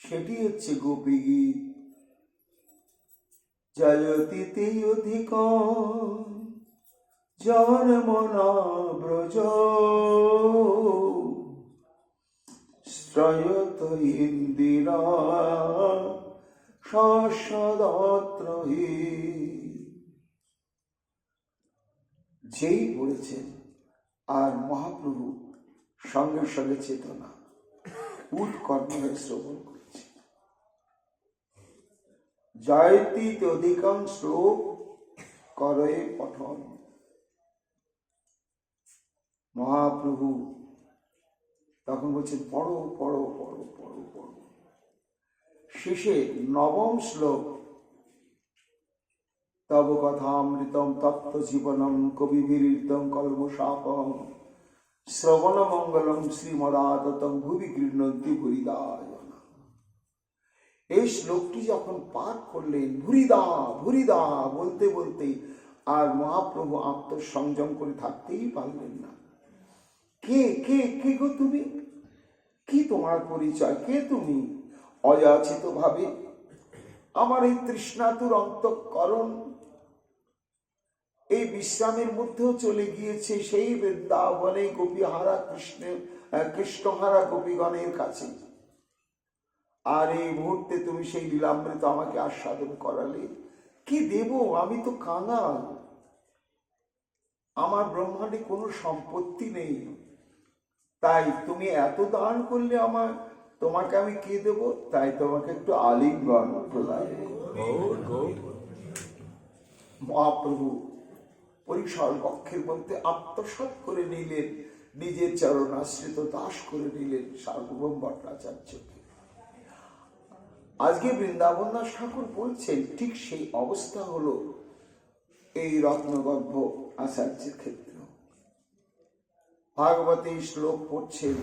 সেটি হচ্ছে গোপী গীত। জয়তিতে অধিক জনমনা ব্রজ শ্রয়ত ইন্দিরা সদত্র। যেই পড়েছেন আর মহাপ্রভু সঙ্গে সঙ্গে চেতনা উৎকর্ণ হয়ে শ্রবণ করছে। জয়তি অধিকাংশ শ্লোক করে পঠন। মহাপ্রভু তখন বলছেন পড়ো পড়ো পড়ো পড়ো পড়ো। শেষে নবম শ্লোক, তব কথামৃতম তত্ত্ব জীবনম কবিভিরিতম কল্মশাপম শ্রবণ মঙ্গলম শ্রীমদাততম ভুবি গৃহ্ণন্তি ভুরিদায়না। এই শ্লোকটি যখন পাঠ করলেন ভুরিদা ভুরিদা বলতে বলতে আর মহাপ্রভু আত্মসংযম করে থাকতেই পারলেন না। কে কে কে গো তুমি? কি তোমার পরিচয়? কে তুমি? অযাচিত ভাবে আমার এই তৃষ্ণাতুর অন্তঃকরণ এই বিশ্রামের মধ্যেও চলে গিয়েছে সেই বৃন্দাবনে গোপীহারা কৃষ্ণহারা গোপীগণের কাছে। আর এই মুহূর্তে তুমি সেই লীলামৃত আমাকে আস্বাদন করালে। কি দেব? আমি তো কাঙাল, আমার ব্রহ্মাণ্ডে কোনো সম্পত্তি নেই। তাই তুমি এত দান করলে আমার, তোমাকে আমি কি দেব? তাই তোমাকে একটু আলিঙ্গন প্রদান। মহাপ্রভু পরিসর কক্ষের মধ্যে আত্মসাৎ করে নিলেন, নিজের চরণাশ্রিত দাস করে নিলেন সার্বভৌম ভট্টাচার্যকে। আজকে বৃন্দাবন দাস ঠাকুর বলছেন ঠিক সেই অবস্থা হলো এই রত্নগর্ভ আচার্যের ক্ষেত্রে। ভাগবতে শ্লোক পড়ছেন,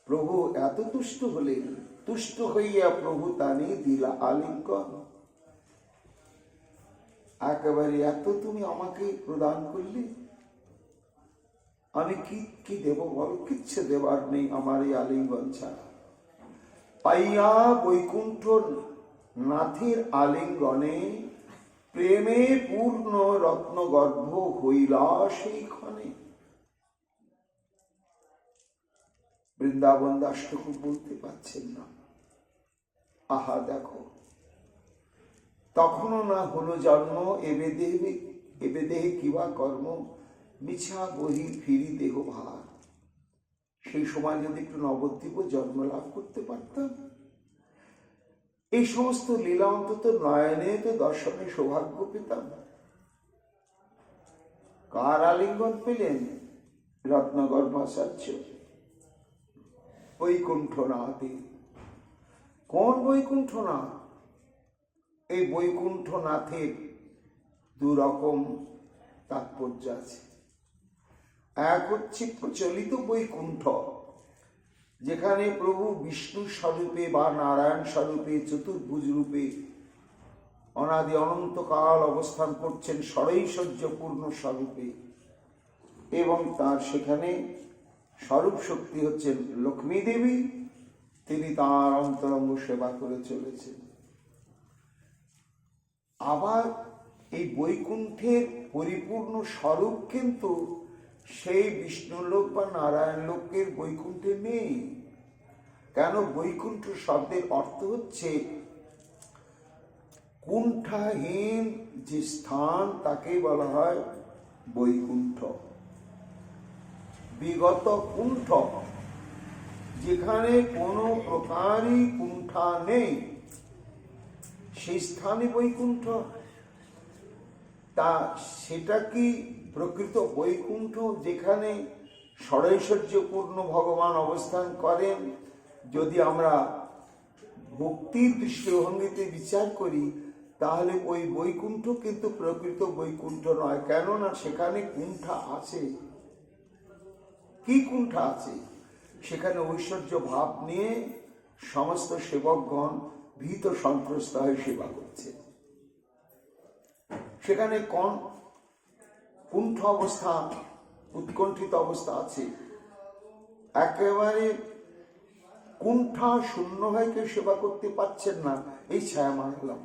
প্রভু এত তুষ্ট হলেন, তুষ্ট হইয়া প্রভু তানি দিলা আলিঙ্গন। একেবারে এত তুমি আমাকে প্রদান করলে, আমি কি কি দেব বল? কিচ্ছু দেবার নেই আমার এই আলিঙ্গন ছাড়া। পাইয়া বৈকুণ্ঠ নাথের আলিঙ্গনে প্রেমে পূর্ণ রত্নগর্ভ হইলা সেইখানে। বৃন্দাবন দাস ঠাকুর বলতে পারছেন না, আহা দেখো, তখনও না হলো জন্ম, এবে দেহে কিবা কর্ম, মিছা বহি ফিরি দেহ ভার। সেই সময় যদি একটু নবদ্বীপ জন্ম লাভ করতে পারতাম, এই সমস্ত লীলা অন্তত নয়নে তো দর্শনে সৌভাগ্য পেতাম। কার আলিঙ্গন পেলেন? রত্নগর্ভাচার্য বৈকুণ্ঠনাথে। কোন বৈকুণ্ঠনাথ? এই বৈকুণ্ঠনাথের দুরকম তাৎপর্য আছে। এক হচ্ছে প্রচলিত বৈকুণ্ঠ, যেখানে প্রভু বিষ্ণু স্বরূপে বা নারায়ণ স্বরূপে চতুর্ভুজ রূপে অনাদি অনন্তকাল অবস্থান করছেন ষড়ৈশ্বর্যপূর্ণ স্বরূপে, এবং তার সেখানে স্বরূপ শক্তি হচ্ছেন লক্ষ্মী দেবী, তিনি তার অন্তরঙ্গ সেবা করে চলেছেন। আবার এই বৈকুণ্ঠের পরিপূর্ণ স্বরূপ কিন্তু সেই বিষ্ণুলোক বা নারায়ণ লোকের বৈকুণ্ঠে নেই। কেন? বৈকুণ্ঠ শব্দের অর্থ হচ্ছে কুণ্ঠাহীন যে স্থান, তাকে বলা হয় বৈকুণ্ঠ, বিগত কুণ্ঠ, যেখানে কোনো প্রকারই কুণ্ঠা নেই সেই স্থানে বৈকুণ্ঠ। তা সেটা কি প্রকৃত বৈকুণ্ঠ, যেখানে ষড়ৈশ্বর্যপূর্ণ ভগবান অবস্থান করেন? যদি আমরা ভক্তির দৃষ্টিভঙ্গিতে বিচার করি তাহলে ওই বৈকুণ্ঠ কিন্তু প্রকৃত বৈকুণ্ঠ নয়। কেননা সেখানে কুণ্ঠা আছে। কি কুণ্ঠা আছে? সেখানে ঐশ্বর্য ভাব নিয়ে সমস্ত সেবকগণ ভীত সন্ত্রস্ত হয়ে সেবা করছে। সেখানে কোন কুণ্ঠ অবস্থা, উৎকণ্ঠিত অবস্থা আছে। একেবারে কুণ্ঠা শূন্য হয়ে কেউ সেবা করতে পারছেন না, এই ছায়া মানলাম,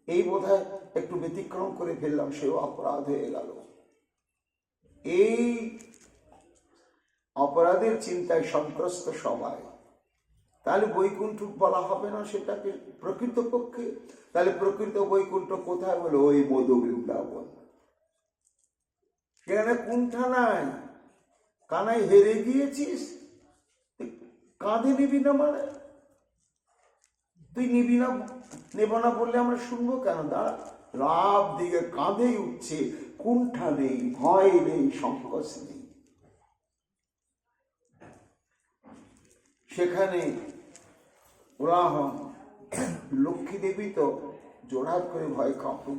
এই বোধহয় একটু ব্যতিক্রম করে ফেললাম, সেও অপরাধ হয়ে গেল। এই অপরাধের চিন্তায় সন্ত্রস্ত সবাই, তাহলে বৈকুণ্ঠ বলা হবে না সেটাকে প্রকৃত পক্ষে? তাহলে প্রকৃত বৈকুণ্ঠ কোথায় বলে? ওই মধু বৃন্দাবন। সেখানে কুণ্ঠা নাই। কানাই হেরে গিয়েছিস, কাঁধে নিবি না মানে? তুই নিবি না, নেব না বললে আমরা শুনবো কেন? দাঁড়া, রাব দিকে কাঁধেই উঠছে, কুণ্ঠা নেই, ভয় নেই, সংকোচ নেই। সেখানে কোলাহল, লক্ষ্মী দেবী তো জোড়হাত করে ভয় কাঁপুন,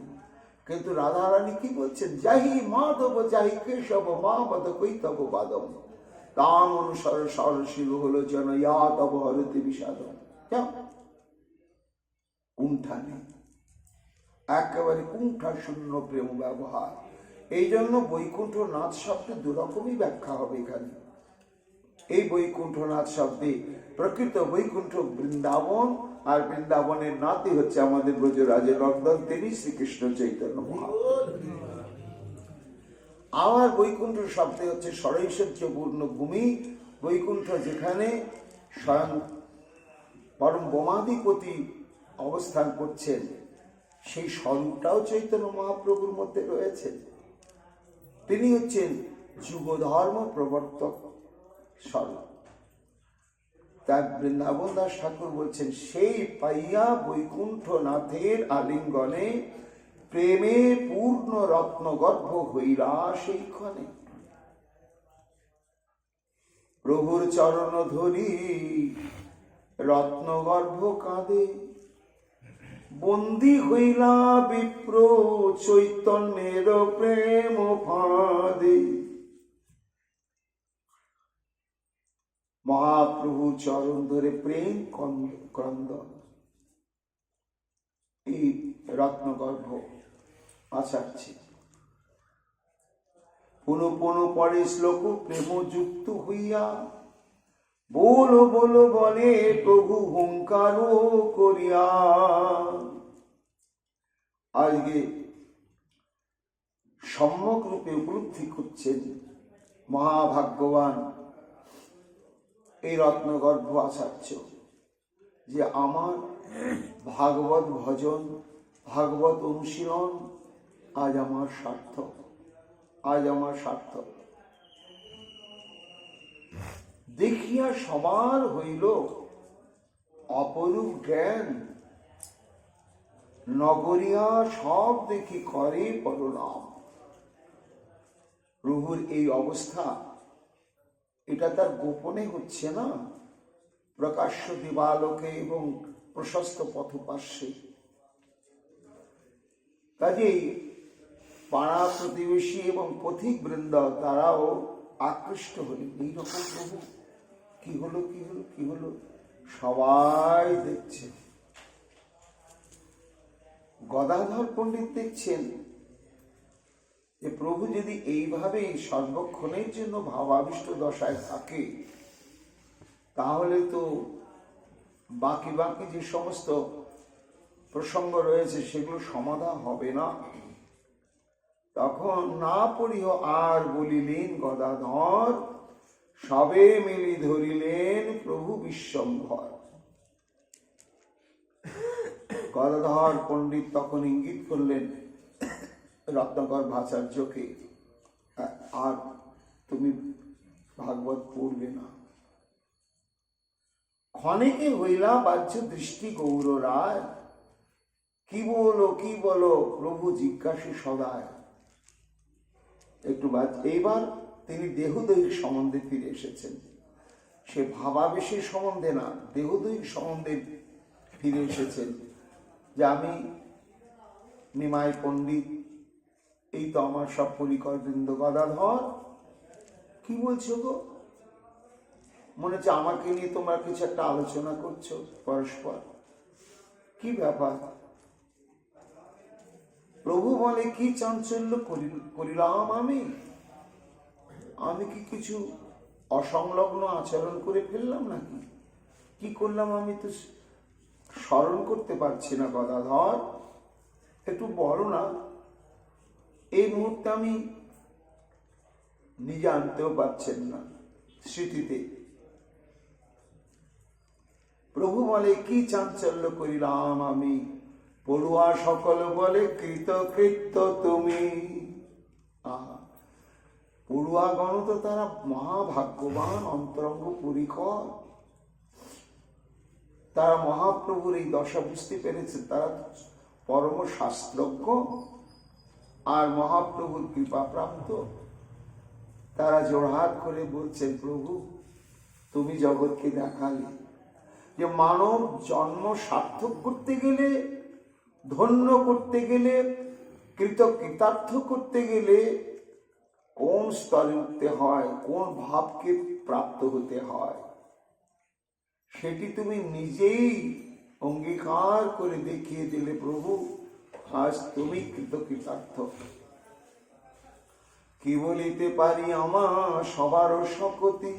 কিন্তু রাধারানী কি বলছেন? যাহি মাধব যাহি কেশব মা বদ কৈতব বাদম তাম অনুসর সরশিল হলো যেন ইয়া তব হরতি বিষাদম। কুণ্ঠা নেই, একেবারে কুণ্ঠা শূন্য প্রেম ব্যবহার। এই জন্য বৈকুণ্ঠনাথ শব্দে দুরকমই ব্যাখ্যা হবে এখানে। এই বৈকুণ্ঠনাথ শব্দে প্রকৃত বৈকুণ্ঠ বৃন্দাবন, আর বৃন্দাবনের নাতি হচ্ছে আমাদের ব্রজরাজের নন্দন, তিনি শ্রীকৃষ্ণ চৈতন্য মহাপ্রভু। আমার বৈকুণ্ঠ শব্দে হচ্ছে ষড়ৈশ্বর্যপূর্ণ ভূমি, বৈকুণ্ঠ যেখানে স্বয়ং পরম বোমাধিপতি অবস্থান করছেন, সেই স্বরূপটাও চৈতন্য মহাপ্রভুর মধ্যে রয়েছে। তিনি হচ্ছেন যুগধর্ম প্রবর্তক স্বরূপ। তার বৃন্দাবন দাস ঠাকুর বলছেন, সেই পাইয়া বৈকুণ্ঠনাথের আলিঙ্গনে প্রেমে পূর্ণ রত্নগর্ভ হইরা সেই ক্ষণে প্রভুর চরণ ধরি রত্নগর্ভ কাঁদে, বন্দী হইলা বিপ্র চৈতন্যের প্রেম ফাঁদে। মহাপ্রভু চরণ ধরে প্রেম ক্রন্দন, এই রত্নগর্ভ আচারছে। পুনঃ পুনঃ পরে শ্লোক প্রেম যুক্ত হইয়া বলো বলো বলে প্রভু হুঙ্কার করিয়া। আজকে সম্যক রূপে উপলব্ধি করছেন মহাভাগ্যবান এই রত্নগর্ভ আচার্য, যে আমার ভাগবত ভজন, ভাগবত অনুশীলন আজ আমার সার্থক, আজ আমার সার্থক। দেখিয়া সবার হইল অপরূপ জ্ঞান, নগরিয়া সব দেখি করে পরনাম। প্রভুর এই অবস্থা, এটা তার গোপনে হচ্ছে না, প্রকাশ্য দিবালোকে এবং প্রশস্ত পথপার্শ্বে। কাজেই পাড়া প্রতিবেশী এবং পথিক বৃন্দ তারাও আকৃষ্ট হলেন। এইরকম প্রভু কি হলো, কি হলো, কি হলো, সবাই দেখছে। গদাধর পণ্ডিত দেখছেন যে প্রভু যদি এইভাবে সর্বক্ষণের জন্য ভাবাবিষ্ট দশায় থাকে, তাহলে তো বাকি বাকি যে সমস্ত প্রসঙ্গ রয়েছে সেগুলো সমাধান হবে না। তখন না পড়িহ আর বলিলেন গদাধর, সবে মিলি ধরিলেন প্রভু বিশ্বম্ভর। গদাধর পণ্ডিত তখন ইঙ্গিত করলেন রত্নকর ভাচার্যকে আর তুমি ভাগবত পড়বে না। ক্ষণেকে হইলা বাহ্য দৃষ্টি গৌর রায়, কি বলো প্রভু জিজ্ঞাসে সদায়। একটু এইবার তিনি দেহদৈহিক সম্বন্ধে ফিরে এসেছেন। সে ভাবাবেশের সম্বন্ধে না, দেহদৈহিক সম্বন্ধে ফিরে এসেছেন। যে আমি নিমাই পণ্ডিত, এই তো আমার সব পরিকর বৃন্দ গদাধর, কি বলছো গো? মনে হচ্ছে আমাকে নিয়ে তোমরা কিছু একটা আলোচনা করছো পরস্পর, কি ব্যাপার? প্রভু বলে, কি চাঞ্চল্য করিলাম আমি কি কিছু অসংলগ্ন আচরণ করে ফেললাম নাকি? কি করলাম আমি তো স্মরণ করতে পারছি না গদাধর, একটু বলো না। এই মুহূর্তে আমি নিজে আনতেও পারছেন না স্মৃতিতে। প্রভু বলে, কি চাঞ্চল্য করিলাম আমি, পড়ুয়া সকল বলে কৃতকৃত্য তুমি। পড়ুয়াগণ তো তারা মহাভাগ্যবান, অন্তরঙ্গ পরিকর, তারা মহাপ্রভুর এই দশা বুঝতে পেরেছে, তারা পরম শাস্ত্রজ্ঞ আর মহাপ্রভুর কৃপা প্রাপ্ত। তারা জোড়হাত করে বলছেন, প্রভু তুমি জগৎকে দেখালে যে মানব জন্ম সার্থক করতে গেলে, ধন্য করতে গেলে, কৃতার্থ করতে গেলে কোন স্তরে উঠতে হয়, কোন ভাবকে প্রাপ্ত হতে হয়, সেটি তুমি নিজেই অঙ্গীকার করে দেখিয়ে দিলে প্রভু। আজ তুমি কৃতার্থ। কি বলিতে পারি আমার সবার শকতি,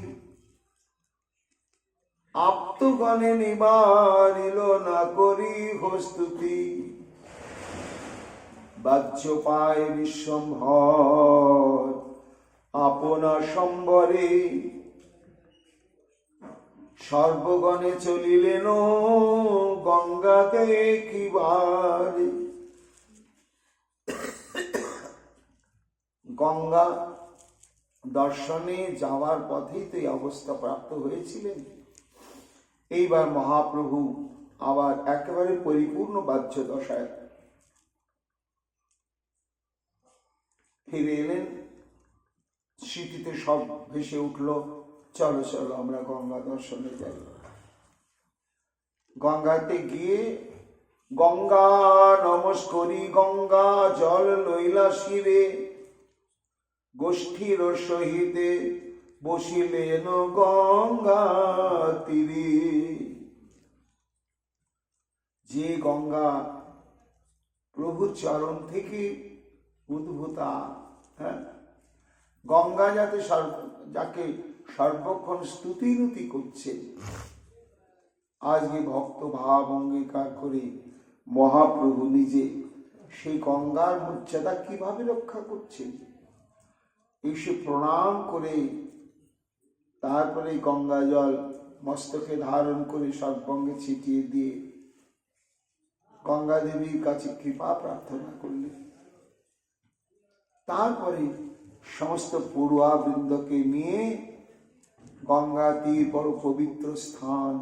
আপ্তগণে নিবারিল না করি হস্তুতি। বাহ্য পায় বিশ্বম্ভর আপনা সম্বরে, সর্বগণে চলিলেন গঙ্গা দেখিবার। গঙ্গা দর্শনে যাওয়ার পথেই তো এই অবস্থা প্রাপ্ত হয়েছিলেন। এইবার মহাপ্রভু আবার একেবারে পরিপূর্ণ বাহ্য দশায় ফিরে এলেন। স্মৃতিতে সব ভেসে উঠল, চলো চলো আমরা গঙ্গা দর্শনে যাই। গঙ্গাতে গিয়ে গঙ্গা নমস্করি, গঙ্গা জল লইলা শিরে, গোষ্ঠীর সহিতে বসিলেন গঙ্গা তীরে। যে গঙ্গা প্রভুর চরণ থেকে উদ্ভূতা, গঙ্গা যাকে সর্বক্ষণ স্তুতিরুতি করছে, আজকে ভক্ত ভাব অঙ্গীকার করে মহাপ্রভু নিজে সেই গঙ্গার মর্যাদা কিভাবে রক্ষা করছেন। এসে প্রণাম করে তারপরে গঙ্গা জল মস্তকে ধারণ করে সর্বাঙ্গে ছিটিয়ে দিয়ে গঙ্গা দেবীর কাছে কৃপা প্রার্থনা করলেন। তারপরে সমস্ত পড়ুয়া বৃন্দকে নিয়ে গঙ্গা তীর বড় পবিত্র স্থান।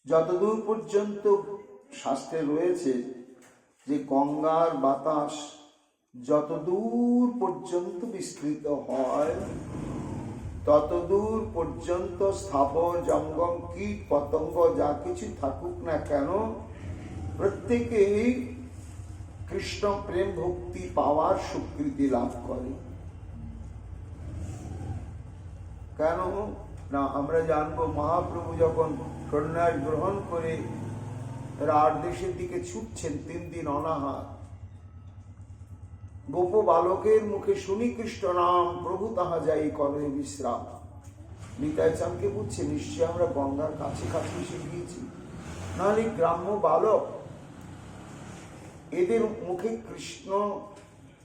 যতদূর পর্যন্ত শাস্ত্রে রয়েছে যে গঙ্গার বাতাস যতদূর পর্যন্ত বিস্তৃত হয়, ততদূর পর্যন্ত স্থাবর জঙ্গম কীট পতঙ্গ যা কিছু থাকুক না কেন, প্রত্যেকেই কৃষ্ণ প্রেম ভক্তি পাওয়ার স্বীকৃতি লাভ করে। কেন না আমরা জানবো, মহাপ্রভু যখন সন্ন্যাস গ্রহণ করে রাঢ় দেশের দিকে ছুটছেন 3 দিন অনাহার, গোপ বালকের মুখে শুনি কৃষ্ণ নাম, প্রভু তাহা যাই করে বিশ্রাম। নিতাই চাঁদকে বুঝছে নিশ্চয় আমরা গঙ্গার কাছে কাছে এসে গিয়েছি, নাহলে গ্রাম্য বালক এদের মুখে কৃষ্ণ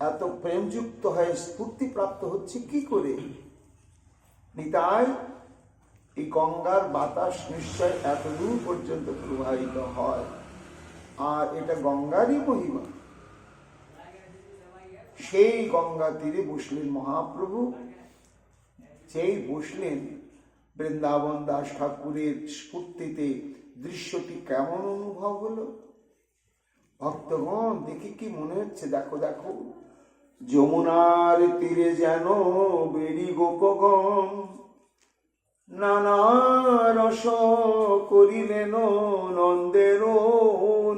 এত প্রেমযুক্ত হয়ে স্ফূর্তি প্রাপ্ত হচ্ছে কি করে? নিতাই, এই গঙ্গার বাতাস নিশ্চয় এতদূর পর্যন্ত প্রবাহিত হয়, আর এটা গঙ্গারই মহিমা। সেই গঙ্গা তীরে বসলেন মহাপ্রভু। যেই বসলেন, বৃন্দাবন দাস ঠাকুরের স্ফূর্তিতে দৃশ্যটি কেমন অনুভব হলো। ভক্তগণ দেখে কি মনে হচ্ছে, দেখো দেখো, যমুনার তীরে যেন বেড়ি গোপগণ নানা রস করিলেন নন্দের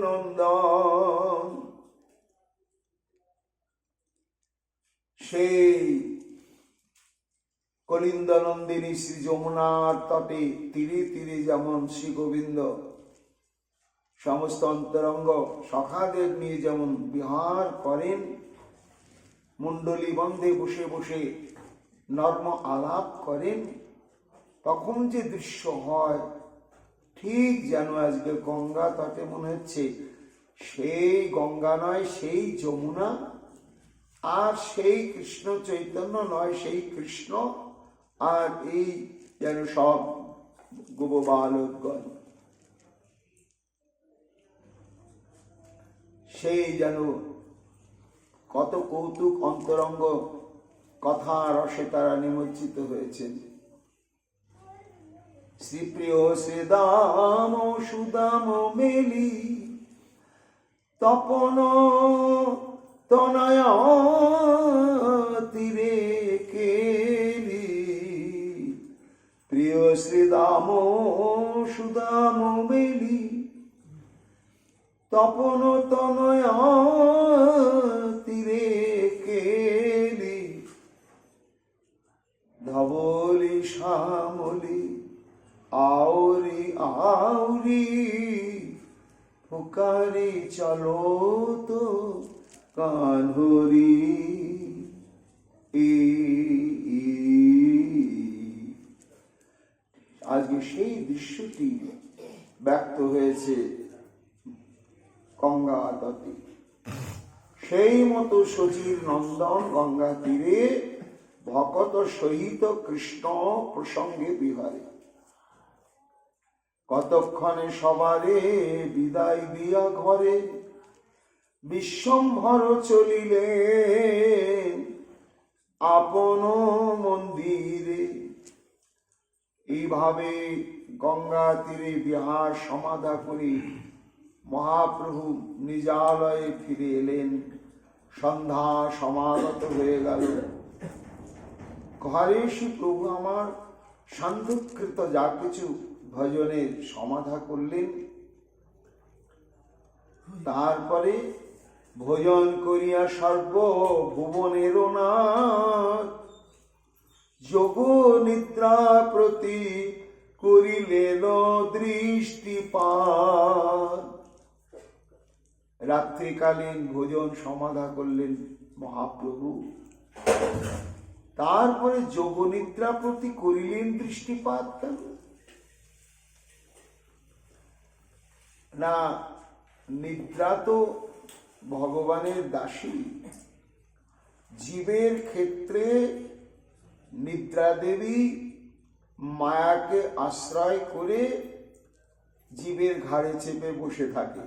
নন্দন। সেই কলিন্দ নন্দিনী শ্রী যমুনার তটে তীরে তীরে যেমন শ্রী গোবিন্দ সমস্ত অন্তরঙ্গ সখাদের নিয়ে যেমন বিহার করেন, মুন্ডলী বন্ধে বসে বসে নর্ম আলাপ করেন, তখন যে দৃশ্য হয় ঠিক যেন আজকে গঙ্গা তটে মনে হচ্ছে সেই গঙ্গা নয় সেই যমুনা, আর সেই কৃষ্ণ চৈতন্য নয় সেই কৃষ্ণ, আর এই যেন সব গোপবালকগণ, সেই যেন কত কৌতুক অন্তরঙ্গ কথা রসে তারা নিমজ্জিত হয়েছেন। শ্রীপ্রিয় শ্রীদাম সুদাম মেলি তপন তনয়া তীরে কেলি। প্রিয় শ্রীদাম সুদাম মেলি তপন তনয়া তীরে কেলি। ধবলি শ্যামলি আউরি আউরি পুকারি চলো তো কানহরি। আজকে সেই দৃশ্যটি ব্যক্ত হয়েছে গঙ্গা তটে। সেই মতো সচির নন্দন গঙ্গা তীরে ভকত সহিত কৃষ্ণ প্রসঙ্গে বিহারে। কতক্ষণে সবারে বিদায় দিয়া ঘরে বিশ্বম্ভর চলিলে আপন মন্দিরে। এইভাবে গঙ্গা তীরে বিহার সমাধা করে মহাপ্রভু নিজালয়ে ফিরে এলেন। সন্ধ্যা সমাগত হয়ে গেল। ঘরে এসে প্রভু আমার সান্ধ্যকৃত যা কিছু ভজনের সমাধা করলেন, তারপরে ভোজন করিয়া সর্বভুবনের নাথ যোগ নিদ্রা প্রতি করিলেন দৃষ্টিপাত। রাত্রিকালীন ভোজন সমাধা করলেন মহাপ্রভু, তারপরে যোগ নিদ্রা প্রতি করিলেন দৃষ্টিপাত। কেন না, নিদ্রা তো ভগবানের দাসী। জীবের ক্ষেত্রে নিদ্রা দেবী মায়াকে আশ্রয় করে জীবের ঘাড়ে চেপে বসে থাকে,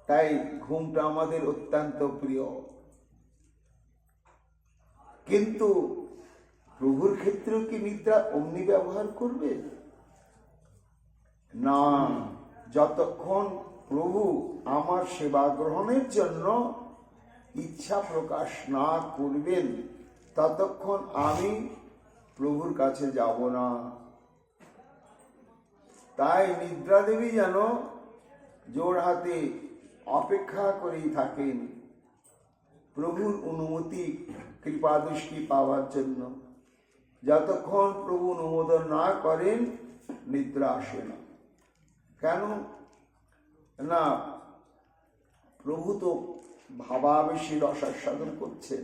তাই ঘুমটা আমাদের অত্যন্ত প্রিয়। কিন্তু প্রভুর ক্ষেত্রেও কি নিদ্রা অমনি ব্যবহার করবে? না, যতক্ষণ প্রভু আমার সেবা গ্রহণের জন্য ইচ্ছা প্রকাশ না করবেন ততক্ষণ আমি প্রভুর কাছে যাব না। তাই নিদ্রা দেবী যেন জোর হাতে অপেক্ষা করেই থাকেন প্রভুর অনুমতি কৃপা দৃষ্টি পাওয়ার জন্য। যতক্ষণ প্রভু অনুমোদন না করেন নিদ্রা আসে না। কেন না, প্রভু তো ভাবাবেশী রসাস্বাদন করছেন।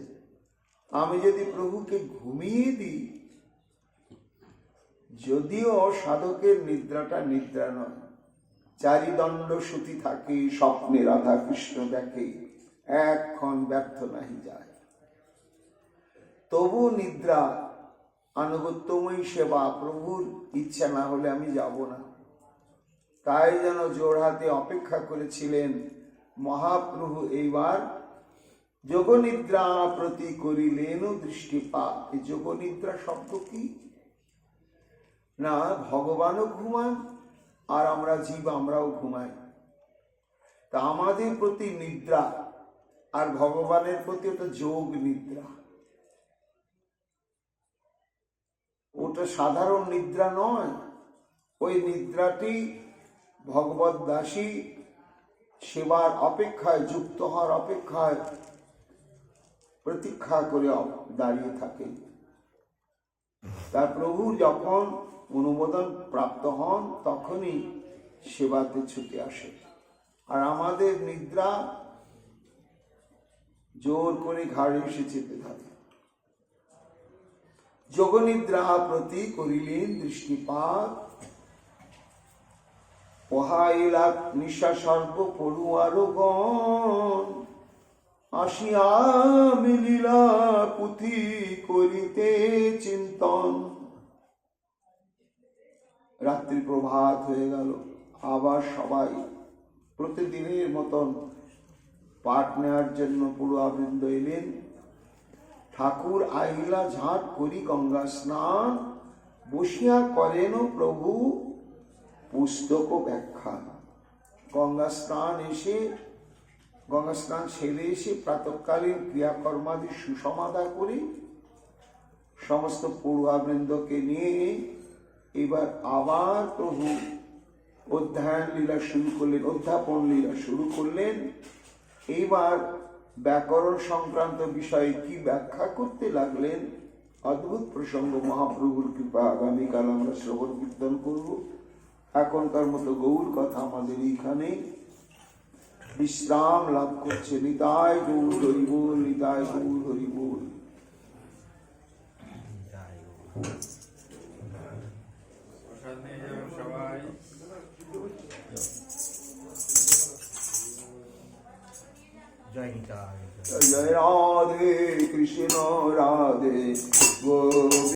আমি যদি প্রভুকে ঘুমিয়ে দিই, যদিও সাধকের নিদ্রাটা নিদ্রা নয়, চারিদণ্ড সুতি থাকে, স্বপ্নে রাধা কৃষ্ণ দেখে, একক্ষণ ব্যর্থ নাহি যায়, তবু নিদ্রা আনুগত্যময়ী সেবা, প্রভুর ইচ্ছা না হলে আমি যাব না। তাই যেন জোড়হাতে অপেক্ষা করেছিলেন মহাপ্রভু। এইবার যোগ নিদ্রা প্রতি করিলেন দৃষ্টিপাত। এই যোগ নিদ্রা শব্দ কি না, ভগবানও ঘুমান আর আমরা জীব আমরাও ঘুমাই। তা আমাদের প্রতি নিদ্রা আর ভগবানের প্রতি ওটা যোগ নিদ্রা। ওটা সাধারণ নিদ্রা নয়, ওই নিদ্রাটি ভগবত দাসী সেবার অপেক্ষায়, যুক্ত হওয়ার অপেক্ষায় প্রতীক্ষা করে দাঁড়িয়ে থাকে। তার প্রভু যখন অনুমোদন প্রাপ্ত হন তখনই সেবাতে ছুটে আসে। আর আমাদের নিদ্রা জোর করে ঘাড়ে এসে চেপে থাকে। যোগ নিদ্রা প্রতি করিলেন দৃষ্টিপাত, পোহাইলা নিশা সর্ব পড়ুয়ার গণ, আসিয়া মিলিলা পুঁথি করিতে চিন্তন। রাত্রি প্রভাত হয়ে গেল, আবার সবাই প্রতিদিনের মতন পাঠ নেওয়ার জন্য পড়ুয়াবৃন্দ এলেন। ঠাকুর আইলা ঝাঁট করি গঙ্গা স্নান, বসিয়া করেন প্রভু পুস্তক ব্যাখ্যা। গঙ্গা স্নান সেরে এসে প্রাতঃকালীন ক্রিয়াকর্মাদি সুসমাধা করে সমস্ত পড়ুয়াবৃন্দকে নিয়ে এবার আবার প্রভু অধ্যায়ন লীলা শুরু করলেন, অধ্যাপন লীলা শুরু করলেন। এইবার ব্যাকরণ সংক্রান্ত বিষয়ে কি ব্যাখ্যা করতে লাগলেন, অদ্ভুত প্রসঙ্গ, মহাপ্রভুর কৃপা। আগামীকাল আমরা শ্রবণ কীর্তন করব। এখনকার মতো গৌর কথা আমাদের এইখানে বিশ্রাম লাভ করছে। নিতাই গৌর হরি বল, নিতাই গৌর হরি বল। জয় রাধে কৃষ্ণ রাধে গোবিন্দ।